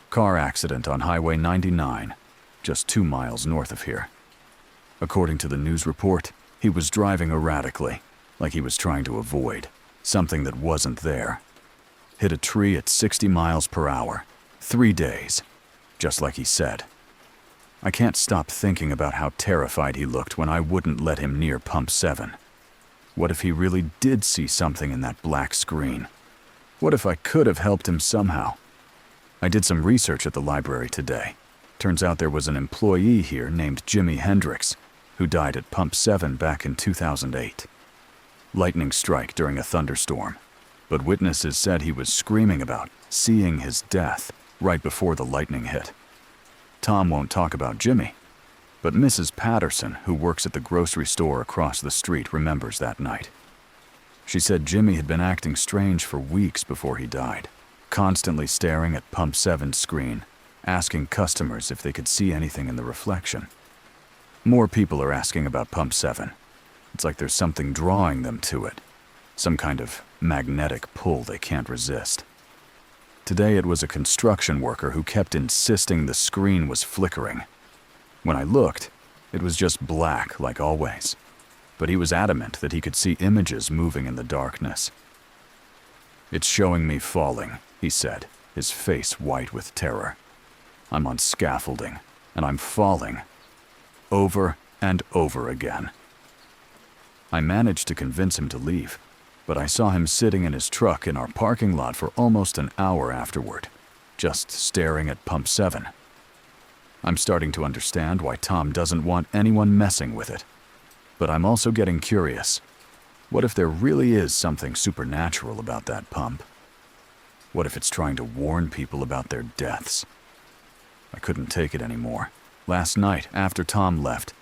Car accident on Highway 99, just 2 miles north of here. According to the news report, he was driving erratically, like he was trying to avoid something that wasn't there. Hit a tree at 60 miles per hour, 3 days, just like he said. I can't stop thinking about how terrified he looked when I wouldn't let him near pump 7. What if he really did see something in that black screen? What if I could have helped him somehow? I did some research at the library today. Turns out there was an employee here named Jimi Hendrix who died at pump 7 back in 2008. Lightning strike during a thunderstorm, but witnesses said he was screaming about seeing his death right before the lightning hit. Tom won't talk about Jimmy, but Mrs. Patterson, who works at the grocery store across the street, remembers that night. She said Jimmy had been acting strange for weeks before he died, constantly staring at pump 7's screen, asking customers if they could see anything in the reflection. More people are asking about pump 7. It's like there's something drawing them to it, some kind of magnetic pull they can't resist. Today it was a construction worker who kept insisting the screen was flickering. When I looked, it was just black like always, but he was adamant that he could see images moving in the darkness. "It's showing me falling," he said, his face white with terror. "I'm on scaffolding, and I'm falling. Over and over again." I managed to convince him to leave, but I saw him sitting in his truck in our parking lot for almost an hour afterward, just staring at pump 7. I'm starting to understand why Tom doesn't want anyone messing with it, but I'm also getting curious. What if there really is something supernatural about that pump? What if it's trying to warn people about their deaths? I couldn't take it anymore. Last night, after Tom left,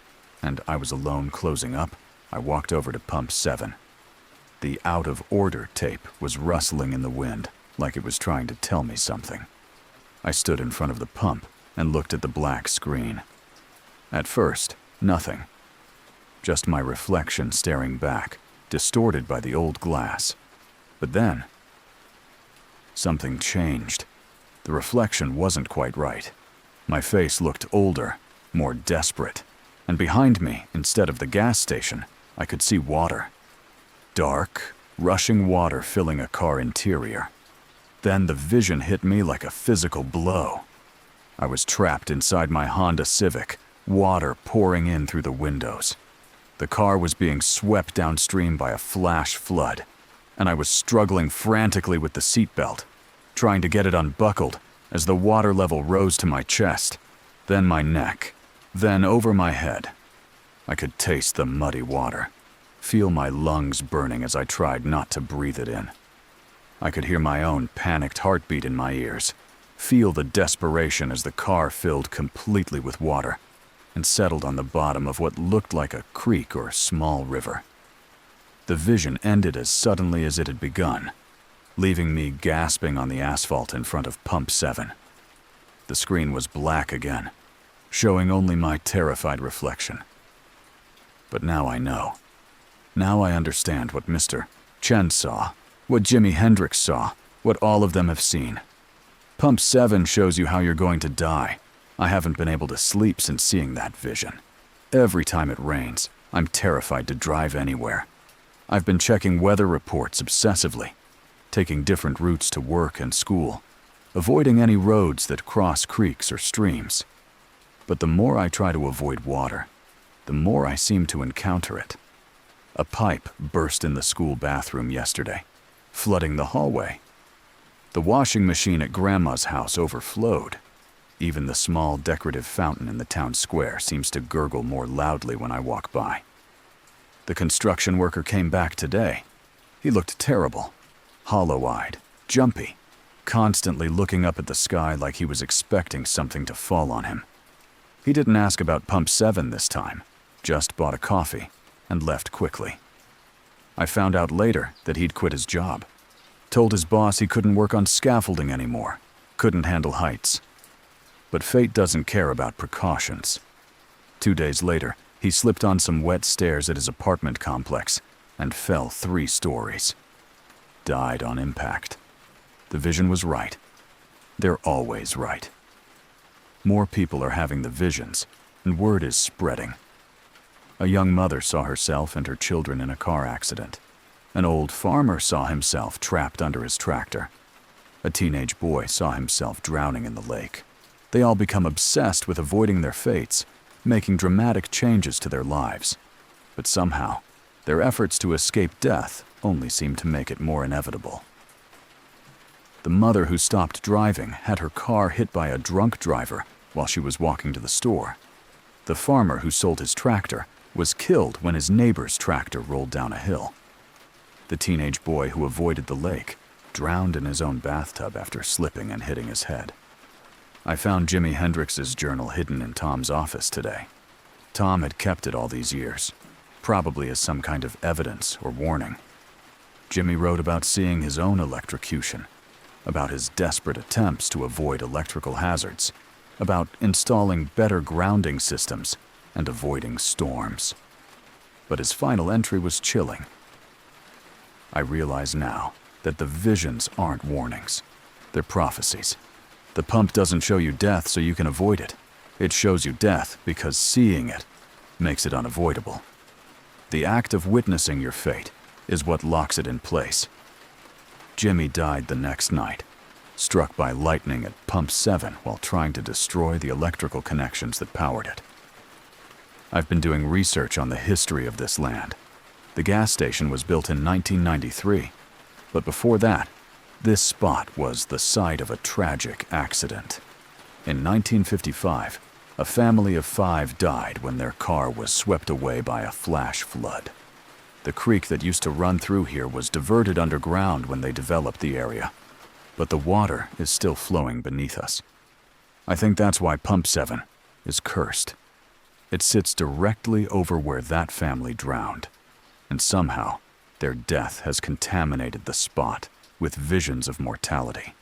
and I was alone closing up, I walked over to pump 7. The out-of-order tape was rustling in the wind, like it was trying to tell me something. I stood in front of the pump and looked at the black screen. At first, nothing. Just my reflection staring back, distorted by the old glass. But then, something changed. The reflection wasn't quite right. My face looked older, more desperate, and behind me, instead of the gas station, I could see water. Dark, rushing water filling a car interior. Then the vision hit me like a physical blow. I was trapped inside my Honda Civic, water pouring in through the windows. The car was being swept downstream by a flash flood. and I was struggling frantically with the seatbelt, trying to get it unbuckled as the water level rose to my chest, then my neck, then over my head. I could taste the muddy water, feel my lungs burning as I tried not to breathe it in. I could hear my own panicked heartbeat in my ears, feel the desperation as the car filled completely with water and settled on the bottom of what looked like a creek or small river. The vision ended as suddenly as it had begun, leaving me gasping on the asphalt in front of Pump 7. The screen was black again, showing only my terrified reflection. But now I know. Now I understand what Mr. Chen saw, what Jimi Hendrix saw, what all of them have seen. Pump 7 shows you how you're going to die. I haven't been able to sleep since seeing that vision. Every time it rains, I'm terrified to drive anywhere. I've been checking weather reports obsessively, taking different routes to work and school, avoiding any roads that cross creeks or streams. But the more I try to avoid water, the more I seem to encounter it. A pipe burst in the school bathroom yesterday, flooding the hallway. The washing machine at Grandma's house overflowed. Even the small decorative fountain in the town square seems to gurgle more loudly when I walk by. The construction worker came back today. He looked terrible, hollow-eyed, jumpy, constantly looking up at the sky like he was expecting something to fall on him. He didn't ask about Pump 7 this time, just bought a coffee and left quickly. I found out later that he'd quit his job, told his boss he couldn't work on scaffolding anymore, couldn't handle heights. But fate doesn't care about precautions. 2 days later, he slipped on some wet stairs at his apartment complex and fell 3 stories. Died on impact. The vision was right. They're always right. More people are having the visions, and word is spreading. A young mother saw herself and her children in a car accident. An old farmer saw himself trapped under his tractor. A teenage boy saw himself drowning in the lake. They all become obsessed with avoiding their fates, making dramatic changes to their lives. But somehow, their efforts to escape death only seem to make it more inevitable. The mother who stopped driving had her car hit by a drunk driver while she was walking to the store. The farmer who sold his tractor was killed when his neighbor's tractor rolled down a hill. The teenage boy who avoided the lake drowned in his own bathtub after slipping and hitting his head. I found Jimi Hendrix's journal hidden in Tom's office today. Tom had kept it all these years, probably as some kind of evidence or warning. Jimi wrote about seeing his own electrocution, about his desperate attempts to avoid electrical hazards, about installing better grounding systems and avoiding storms. But his final entry was chilling. I realize now that the visions aren't warnings. They're prophecies. The pump doesn't show you death so you can avoid it. It shows you death because seeing it makes it unavoidable. The act of witnessing your fate is what locks it in place. Jimi died the next night, struck by lightning at Pump 7 while trying to destroy the electrical connections that powered it. I've been doing research on the history of this land. The gas station was built in 1993, but before that, this spot was the site of a tragic accident. In 1955, a family of 5 died when their car was swept away by a flash flood. The creek that used to run through here was diverted underground when they developed the area, but the water is still flowing beneath us. I think that's why Pump 7 is cursed. It sits directly over where that family drowned, and somehow their death has contaminated the spot with visions of mortality.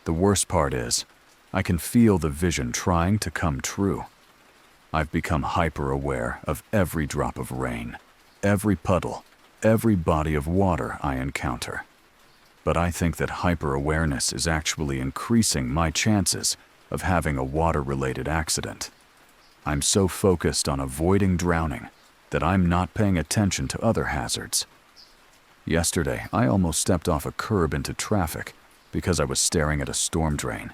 The worst part is, I can feel the vision trying to come true. I've become hyper-aware of every drop of rain, every puddle, every body of water I encounter. But I think that hyper-awareness is actually increasing my chances of having a water-related accident. I'm so focused on avoiding drowning that I'm not paying attention to other hazards. Yesterday, I almost stepped off a curb into traffic because I was staring at a storm drain.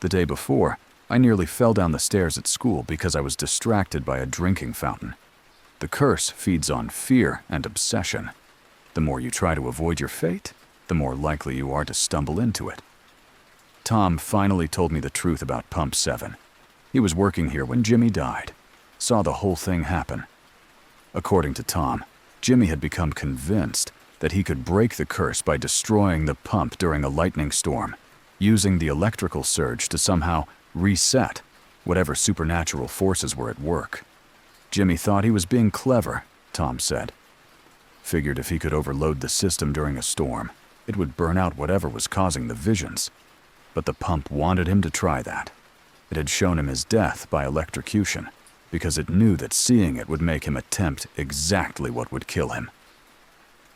The day before, I nearly fell down the stairs at school because I was distracted by a drinking fountain. The curse feeds on fear and obsession. The more you try to avoid your fate, the more likely you are to stumble into it. Tom finally told me the truth about Pump 7. He was working here when Jimmy died, saw the whole thing happen. According to Tom, Jimmy had become convinced that he could break the curse by destroying the pump during a lightning storm, using the electrical surge to somehow reset whatever supernatural forces were at work. Jimmy thought he was being clever, Tom said. Figured if he could overload the system during a storm, it would burn out whatever was causing the visions. But the pump wanted him to try that. It had shown him his death by electrocution, because it knew that seeing it would make him attempt exactly what would kill him.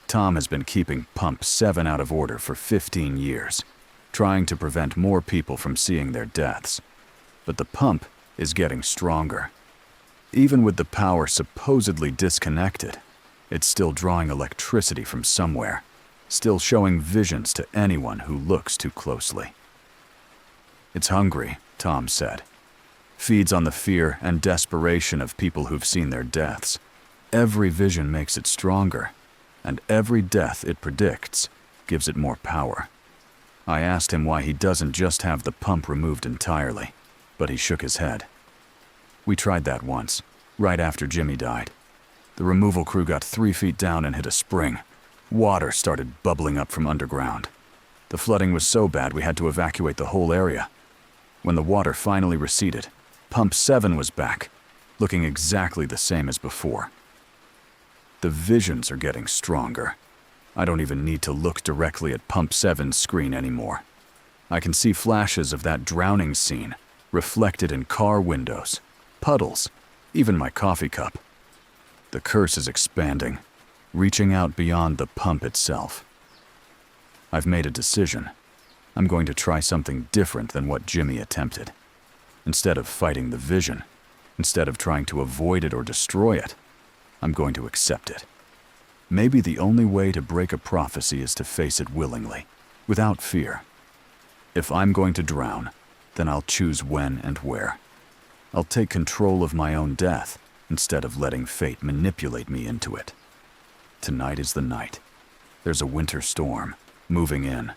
Tom has been keeping Pump 7 out of order for 15 years, trying to prevent more people from seeing their deaths. But the pump is getting stronger. Even with the power supposedly disconnected, it's still drawing electricity from somewhere, still showing visions to anyone who looks too closely. It's hungry, Tom said. Feeds on the fear and desperation of people who've seen their deaths. Every vision makes it stronger, and every death it predicts gives it more power. I asked him why he doesn't just have the pump removed entirely, but he shook his head. We tried that once, right after Jimmy died. The removal crew got 3 feet down and hit a spring. Water started bubbling up from underground. The flooding was so bad we had to evacuate the whole area. When the water finally receded, Pump 7 was back, looking exactly the same as before. The visions are getting stronger. I don't even need to look directly at Pump 7's screen anymore. I can see flashes of that drowning scene reflected in car windows, puddles, even my coffee cup. The curse is expanding, reaching out beyond the pump itself. I've made a decision. I'm going to try something different than what Jimmy attempted. Instead of fighting the vision, instead of trying to avoid it or destroy it, I'm going to accept it. Maybe the only way to break a prophecy is to face it willingly, without fear. If I'm going to drown, then I'll choose when and where. I'll take control of my own death instead of letting fate manipulate me into it. Tonight is the night. There's a winter storm moving in,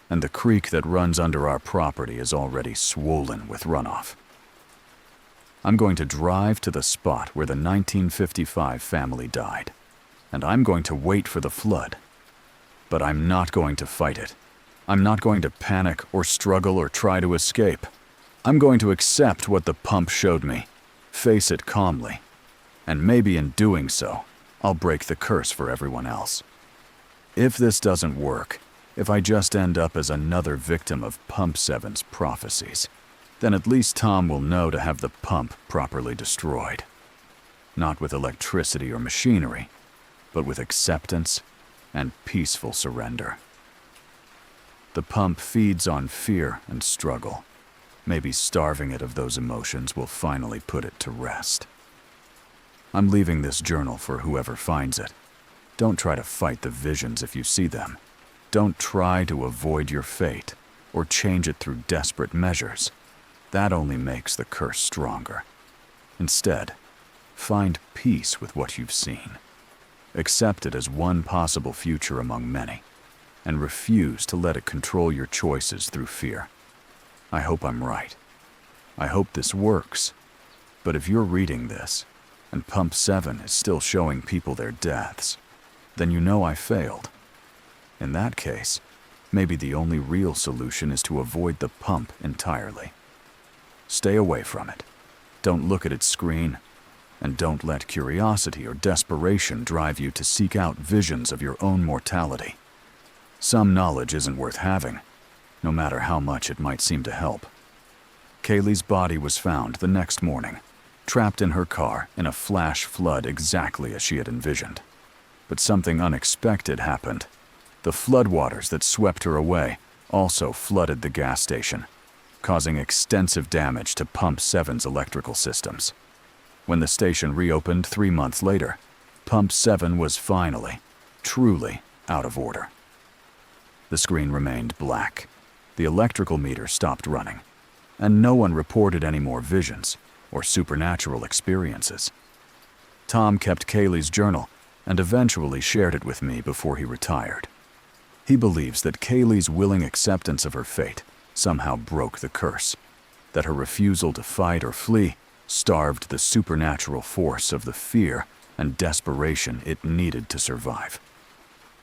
and the creek that runs under our property is already swollen with runoff. I'm going to drive to the spot where the 1955 family died, and I'm going to wait for the flood. But I'm not going to fight it. I'm not going to panic or struggle or try to escape. I'm going to accept what the pump showed me, face it calmly, and maybe in doing so, I'll break the curse for everyone else. If this doesn't work, if I just end up as another victim of Pump 7's prophecies, then at least Tom will know to have the pump properly destroyed. Not with electricity or machinery, but with acceptance and peaceful surrender. The pump feeds on fear and struggle. Maybe starving it of those emotions will finally put it to rest. I'm leaving this journal for whoever finds it. Don't try to fight the visions if you see them. Don't try to avoid your fate or change it through desperate measures. That only makes the curse stronger. Instead, find peace with what you've seen. Accept it as one possible future among many, and refuse to let it control your choices through fear. I hope I'm right. I hope this works. But if you're reading this, and Pump 7 is still showing people their deaths, then you know I failed. In that case, maybe the only real solution is to avoid the pump entirely. Stay away from it. Don't look at its screen, and don't let curiosity or desperation drive you to seek out visions of your own mortality. Some knowledge isn't worth having, no matter how much it might seem to help. Kaylee's body was found the next morning, trapped in her car in a flash flood exactly as she had envisioned. But something unexpected happened. The floodwaters that swept her away also flooded the gas station, causing extensive damage to Pump 7's electrical systems. When the station reopened 3 months later, Pump 7 was finally, truly out of order. The screen remained black. The electrical meter stopped running, and no one reported any more visions or supernatural experiences. Tom kept Kaylee's journal and eventually shared it with me before he retired. He believes that Kaylee's willing acceptance of her fate somehow broke the curse, that her refusal to fight or flee starved the supernatural force of the fear and desperation it needed to survive.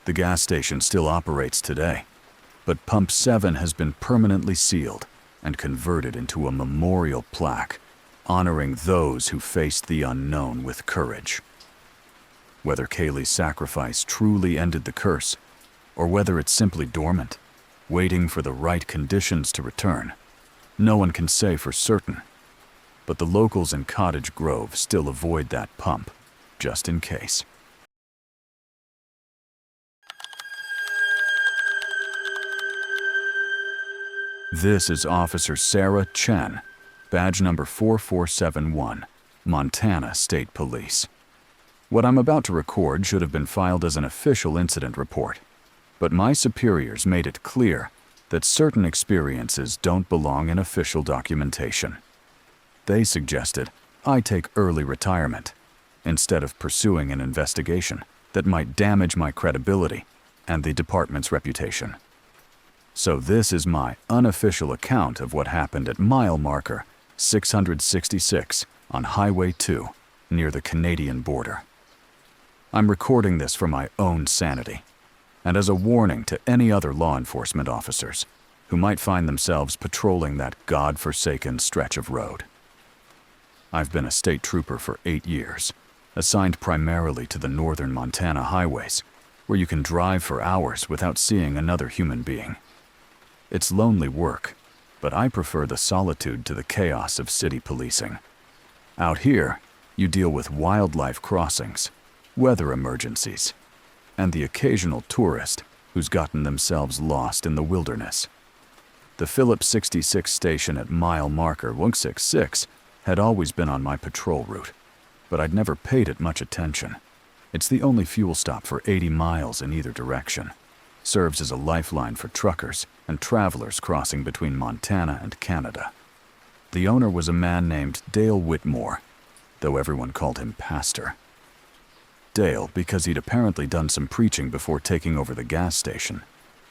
The gas station still operates today, but Pump 7 has been permanently sealed and converted into a memorial plaque honoring those who faced the unknown with courage. Whether Kaylee's sacrifice truly ended the curse, or whether it's simply dormant, waiting for the right conditions to return, no one can say for certain. But the locals in Cottage Grove still avoid that pump, just in case. This is Officer Sarah Chen, badge number 4471, Montana State Police. What I'm about to record should have been filed as an official incident report, but my superiors made it clear that certain experiences don't belong in official documentation. They suggested I take early retirement instead of pursuing an investigation that might damage my credibility and the department's reputation. So this is my unofficial account of what happened at mile marker 666 on Highway 2 near the Canadian border. I'm recording this for my own sanity and as a warning to any other law enforcement officers who might find themselves patrolling that God-forsaken stretch of road. I've been a state trooper for 8 years, assigned primarily to the northern Montana highways, where you can drive for hours without seeing another human being. It's lonely work, but I prefer the solitude to the chaos of city policing. Out here, you deal with wildlife crossings, weather emergencies, and the occasional tourist who's gotten themselves lost in the wilderness. The Phillips 66 station at mile marker 166 had always been on my patrol route, but I'd never paid it much attention. It's the only fuel stop for 80 miles in either direction, serves as a lifeline for truckers and travelers crossing between Montana and Canada. The owner was a man named Dale Whitmore, though everyone called him Pastor. Dale because he'd apparently done some preaching before taking over the gas station.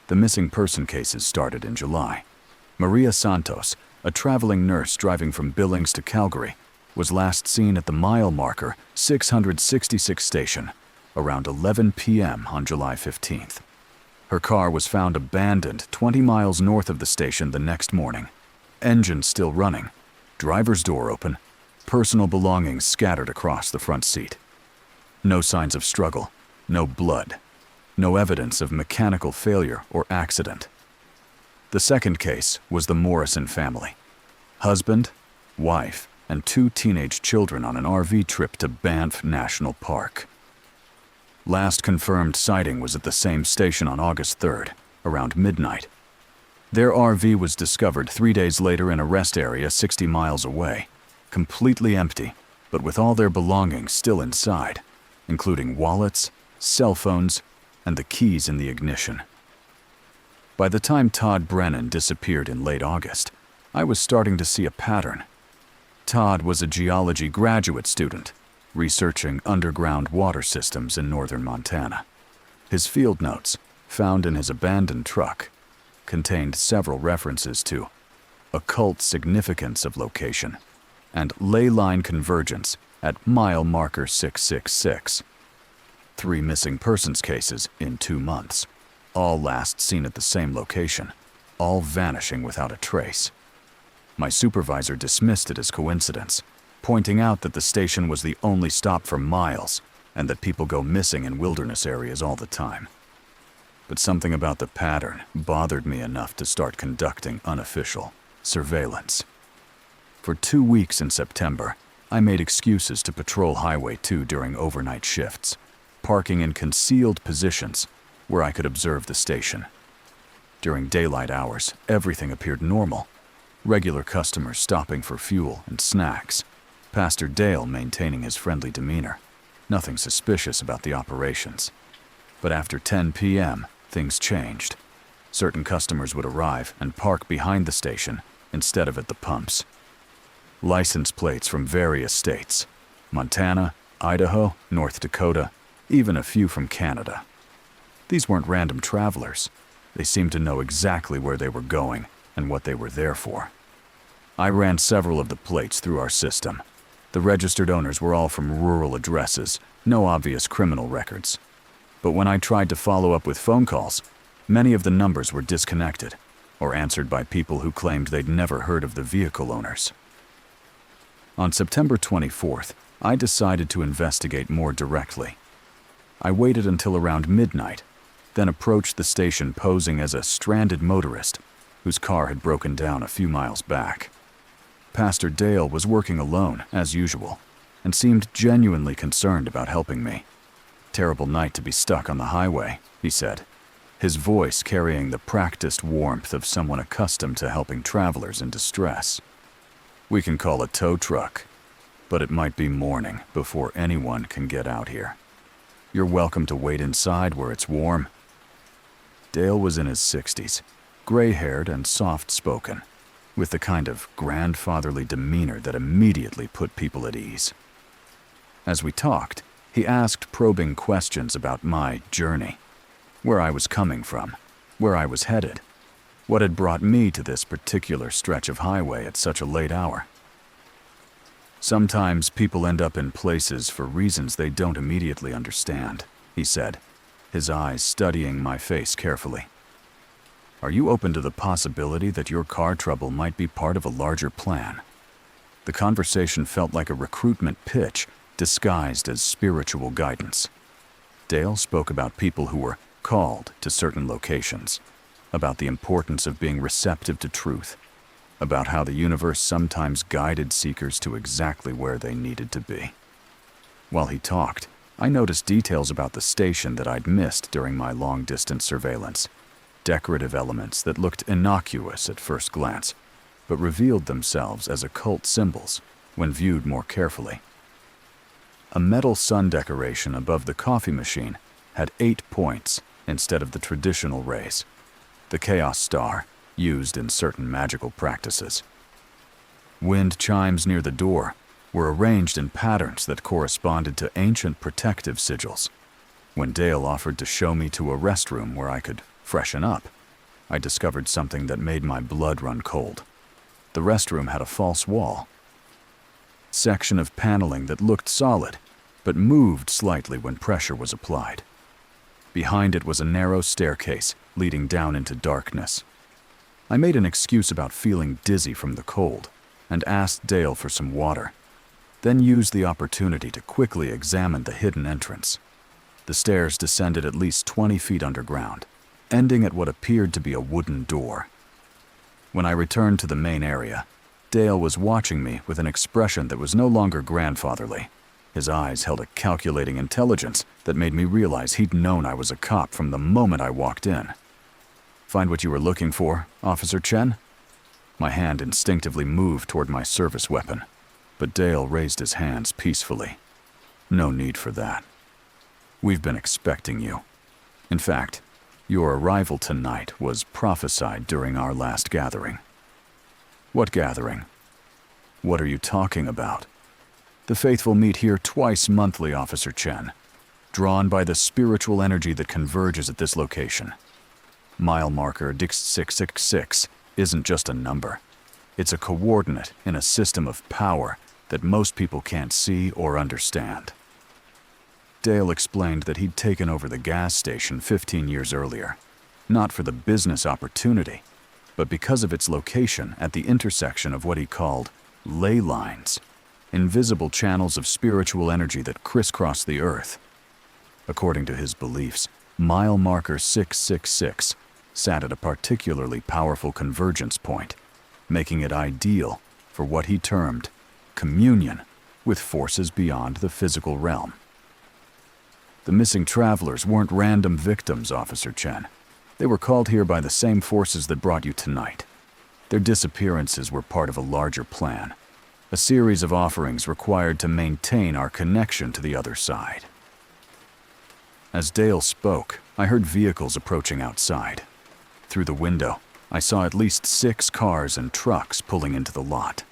The missing person cases started in July. Maria Santos, a traveling nurse driving from Billings to Calgary, was last seen at the mile marker 666 station around 11 p.m. on July 15th. Her car was found abandoned 20 miles north of the station the next morning. Engine still running, driver's door open, personal belongings scattered across the front seat. No signs of struggle, no blood, no evidence of mechanical failure or accident. The second case was the Morrison family. Husband, wife, and 2 teenage children on an RV trip to Banff National Park. Last confirmed sighting was at the same station on August 3rd, around midnight. Their RV was discovered 3 days later in a rest area 60 miles away, completely empty, but with all their belongings still inside, including wallets, cell phones, and the keys in the ignition. By the time Todd Brennan disappeared in late August, I was starting to see a pattern. Todd was a geology graduate student, researching underground water systems in northern Montana. His field notes, found in his abandoned truck, contained several references to occult significance of location and ley line convergence at mile marker 666. 3 missing persons cases in 2 months, all last seen at the same location, all vanishing without a trace. My supervisor dismissed it as coincidence, pointing out that the station was the only stop for miles and that people go missing in wilderness areas all the time. But something about the pattern bothered me enough to start conducting unofficial surveillance. For 2 weeks in September, I made excuses to patrol Highway 2 during overnight shifts, parking in concealed positions where I could observe the station. During daylight hours, everything appeared normal. Regular customers stopping for fuel and snacks. Pastor Dale maintaining his friendly demeanor. Nothing suspicious about the operations. But after 10 p.m., things changed. Certain customers would arrive and park behind the station instead of at the pumps. License plates from various states, Montana, Idaho, North Dakota, even a few from Canada. These weren't random travelers. They seemed to know exactly where they were going and what they were there for. I ran several of the plates through our system. The registered owners were all from rural addresses, no obvious criminal records. But when I tried to follow up with phone calls, many of the numbers were disconnected or answered by people who claimed they'd never heard of the vehicle owners. On September 24th, I decided to investigate more directly. I waited until around midnight, then approached the station posing as a stranded motorist whose car had broken down a few miles back. Pastor Dale was working alone, as usual, and seemed genuinely concerned about helping me. "Terrible night to be stuck on the highway," he said, his voice carrying the practiced warmth of someone accustomed to helping travelers in distress. "We can call a tow truck, but it might be morning before anyone can get out here. You're welcome to wait inside where it's warm." Dale was in his 60s, gray-haired and soft-spoken, with the kind of grandfatherly demeanor that immediately put people at ease. As we talked, he asked probing questions about my journey, where I was coming from, where I was headed, what had brought me to this particular stretch of highway at such a late hour. "Sometimes people end up in places for reasons they don't immediately understand," he said, his eyes studying my face carefully. "Are you open to the possibility that your car trouble might be part of a larger plan?" The conversation felt like a recruitment pitch disguised as spiritual guidance. Dale spoke about people who were called to certain locations, about the importance of being receptive to truth, about how the universe sometimes guided seekers to exactly where they needed to be. While he talked, I noticed details about the station that I'd missed during my long-distance surveillance. Decorative elements that looked innocuous at first glance, but revealed themselves as occult symbols when viewed more carefully. A metal sun decoration above the coffee machine had 8 points instead of the traditional rays, the chaos star used in certain magical practices. Wind chimes near the door were arranged in patterns that corresponded to ancient protective sigils. When Dale offered to show me to a restroom where I could freshen up, I discovered something that made my blood run cold. The restroom had a false wall. Section of paneling that looked solid, but moved slightly when pressure was applied. Behind it was a narrow staircase leading down into darkness. I made an excuse about feeling dizzy from the cold and asked Dale for some water, then used the opportunity to quickly examine the hidden entrance. The stairs descended at least 20 feet underground, ending at what appeared to be a wooden door. When I returned to the main area, Dale was watching me with an expression that was no longer grandfatherly. His eyes held a calculating intelligence that made me realize he'd known I was a cop from the moment I walked in. "Find what you were looking for, Officer Chen?" My hand instinctively moved toward my service weapon, but Dale raised his hands peacefully. "No need for that. We've been expecting you. In fact, your arrival tonight was prophesied during our last gathering." "What gathering? What are you talking about?" "The faithful meet here twice monthly, Officer Chen, drawn by the spiritual energy that converges at this location. Mile marker DIX666 isn't just a number. It's a coordinate in a system of power that most people can't see or understand." Dale explained that he'd taken over the gas station 15 years earlier, not for the business opportunity, but because of its location at the intersection of what he called ley lines, invisible channels of spiritual energy that crisscross the earth. According to his beliefs, mile marker 666 sat at a particularly powerful convergence point, making it ideal for what he termed communion with forces beyond the physical realm. The missing travelers weren't random victims, Officer Chen. They were called here by the same forces that brought you tonight. Their disappearances were part of a larger plan, a series of offerings required to maintain our connection to the other side. As Dale spoke, I heard vehicles approaching outside. Through the window, I saw at least 6 cars and trucks pulling into the lot,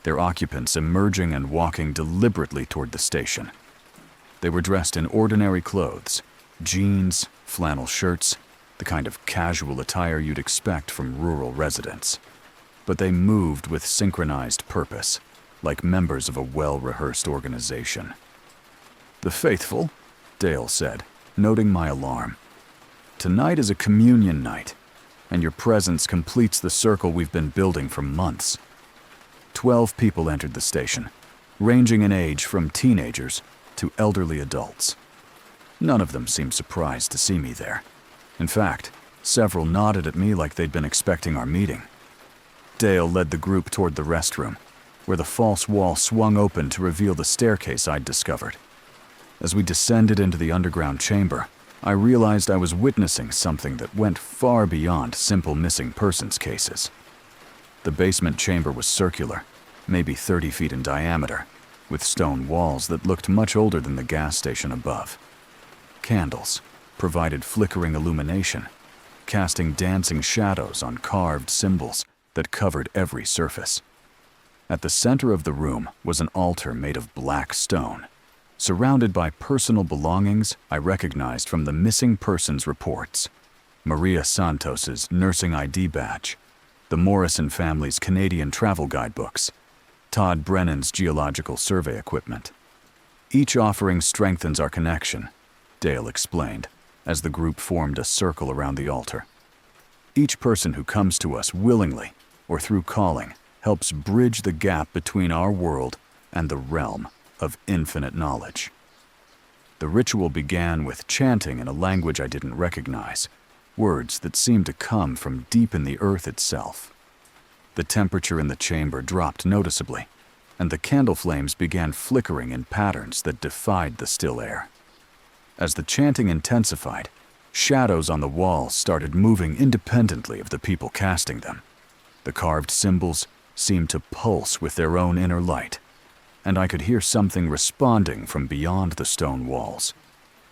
their occupants emerging and walking deliberately toward the station. They were dressed in ordinary clothes, jeans, flannel shirts, the kind of casual attire you'd expect from rural residents. But they moved with synchronized purpose, like members of a well-rehearsed organization. "The faithful," Dale said, noting my alarm. "Tonight is a communion night, and your presence completes the circle we've been building for months." 12 people entered the station, ranging in age from teenagers to elderly adults. None of them seemed surprised to see me there. In fact, several nodded at me like they'd been expecting our meeting. Dale led the group toward the restroom, where the false wall swung open to reveal the staircase I'd discovered. As we descended into the underground chamber, I realized I was witnessing something that went far beyond simple missing persons cases. The basement chamber was circular, maybe 30 feet in diameter, with stone walls that looked much older than the gas station above. Candles provided flickering illumination, casting dancing shadows on carved symbols that covered every surface. At the center of the room was an altar made of black stone, surrounded by personal belongings I recognized from the missing persons reports: Maria Santos's nursing ID badge, the Morrison family's Canadian travel guidebooks, Todd Brennan's geological survey equipment. "Each offering strengthens our connection," Dale explained, as the group formed a circle around the altar. "Each person who comes to us willingly or through calling helps bridge the gap between our world and the realm of infinite knowledge." The ritual began with chanting in a language I didn't recognize, words that seemed to come from deep in the earth itself. The temperature in the chamber dropped noticeably, and the candle flames began flickering in patterns that defied the still air. As the chanting intensified, shadows on the walls started moving independently of the people casting them. The carved symbols seemed to pulse with their own inner light, and I could hear something responding from beyond the stone walls.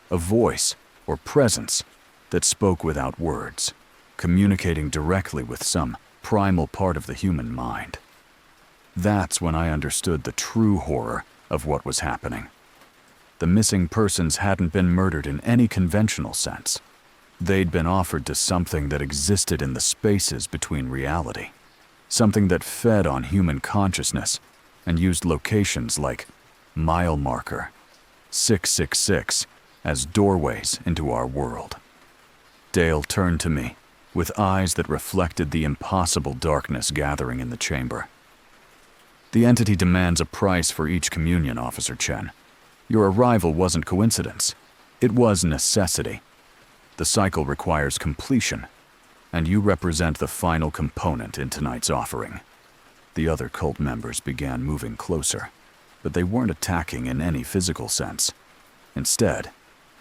A voice or presence that spoke without words, communicating directly with some primal part of the human mind. That's when I understood the true horror of what was happening. The missing persons hadn't been murdered in any conventional sense. They'd been offered to something that existed in the spaces between reality, something that fed on human consciousness and used locations like mile marker, 666 as doorways into our world. Dale turned to me with eyes that reflected the impossible darkness gathering in the chamber. "The entity demands a price for each communion, Officer Chen. Your arrival wasn't coincidence. It was necessity. The cycle requires completion, and you represent the final component in tonight's offering." The other cult members began moving closer, but they weren't attacking in any physical sense. Instead,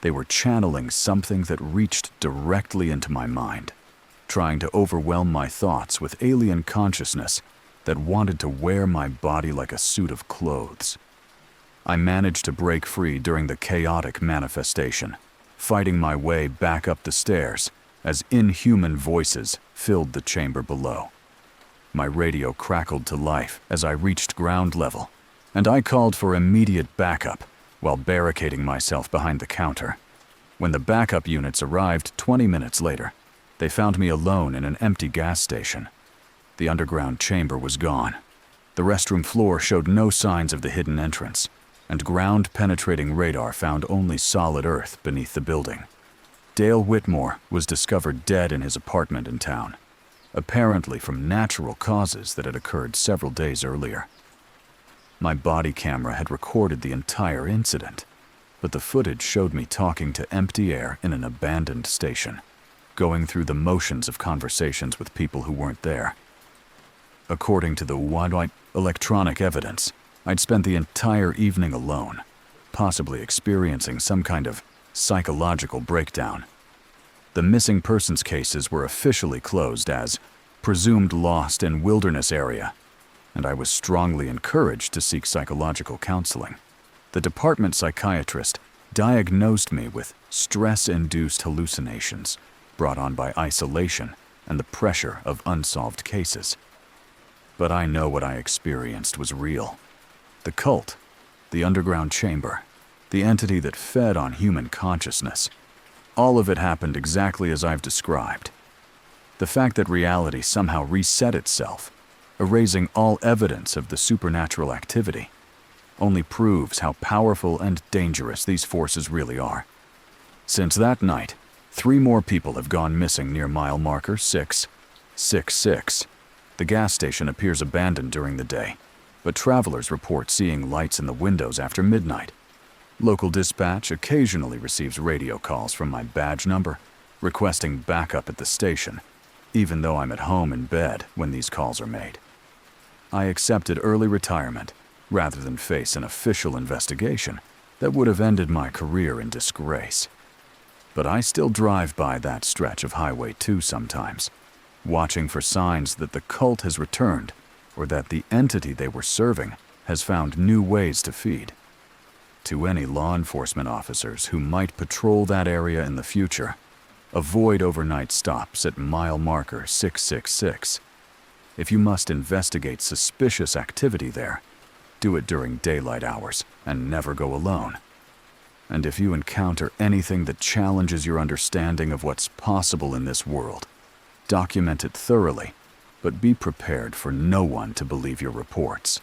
they were channeling something that reached directly into my mind, trying to overwhelm my thoughts with alien consciousness that wanted to wear my body like a suit of clothes. I managed to break free during the chaotic manifestation, fighting my way back up the stairs as inhuman voices filled the chamber below. My radio crackled to life as I reached ground level, and I called for immediate backup while barricading myself behind the counter. When the backup units arrived 20 minutes later, they found me alone in an empty gas station. The underground chamber was gone. The restroom floor showed no signs of the hidden entrance, and ground-penetrating radar found only solid earth beneath the building. Dale Whitmore was discovered dead in his apartment in town, apparently from natural causes that had occurred several days earlier. My body camera had recorded the entire incident, but the footage showed me talking to empty air in an abandoned station, going through the motions of conversations with people who weren't there. According to the wide electronic evidence, I'd spent the entire evening alone, possibly experiencing some kind of psychological breakdown. The missing persons cases were officially closed as presumed lost in wilderness area, and I was strongly encouraged to seek psychological counseling. The department psychiatrist diagnosed me with stress-induced hallucinations brought on by isolation and the pressure of unsolved cases. But I know what I experienced was real. The cult, the underground chamber, the entity that fed on human consciousness. All of it happened exactly as I've described. The fact that reality somehow reset itself, erasing all evidence of the supernatural activity, only proves how powerful and dangerous these forces really are. Since that night, 3 more people have gone missing near mile marker 666. The gas station appears abandoned during the day, but travelers report seeing lights in the windows after midnight. Local dispatch occasionally receives radio calls from my badge number, requesting backup at the station, even though I'm at home in bed when these calls are made. I accepted early retirement rather than face an official investigation that would have ended my career in disgrace. But I still drive by that stretch of Highway 2 sometimes, watching for signs that the cult has returned or that the entity they were serving has found new ways to feed. To any law enforcement officers who might patrol that area in the future, avoid overnight stops at mile marker 666. If you must investigate suspicious activity there, do it during daylight hours and never go alone. And if you encounter anything that challenges your understanding of what's possible in this world, document it thoroughly, but be prepared for no one to believe your reports.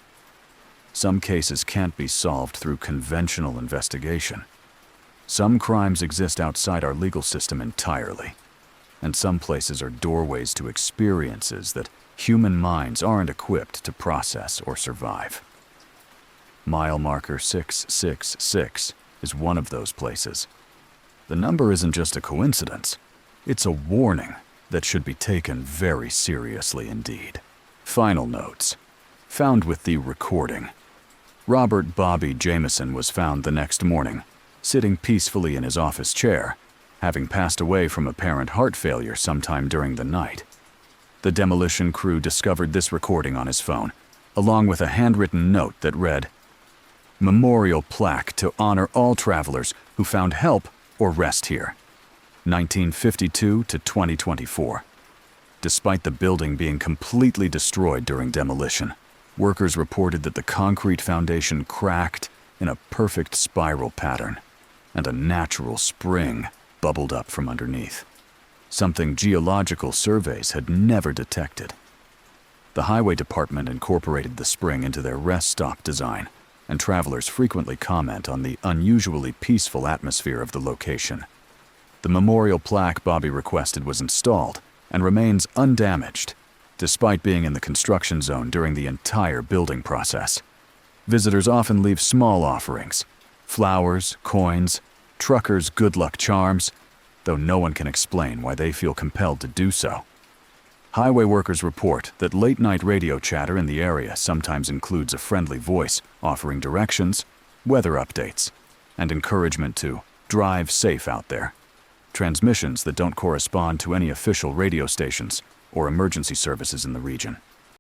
Some cases can't be solved through conventional investigation. Some crimes exist outside our legal system entirely, and some places are doorways to experiences that human minds aren't equipped to process or survive. Mile marker 666 is one of those places. The number isn't just a coincidence, it's a warning that should be taken very seriously indeed. Final notes. Found with the recording. Robert Bobby Jameson was found the next morning, sitting peacefully in his office chair, having passed away from apparent heart failure sometime during the night. The demolition crew discovered this recording on his phone, along with a handwritten note that read, "Memorial plaque to honor all travelers who found help or rest here. 1952 to 2024. Despite the building being completely destroyed during demolition, workers reported that the concrete foundation cracked in a perfect spiral pattern, and a natural spring bubbled up from underneath, something geological surveys had never detected. The highway department incorporated the spring into their rest stop design, and travelers frequently comment on the unusually peaceful atmosphere of the location. The memorial plaque Bobby requested was installed and remains undamaged, despite being in the construction zone during the entire building process. Visitors often leave small offerings, flowers, coins, truckers' good luck charms, though no one can explain why they feel compelled to do so. Highway workers report that late-night radio chatter in the area sometimes includes a friendly voice offering directions, weather updates, and encouragement to drive safe out there. Transmissions that don't correspond to any official radio stations or emergency services in the region.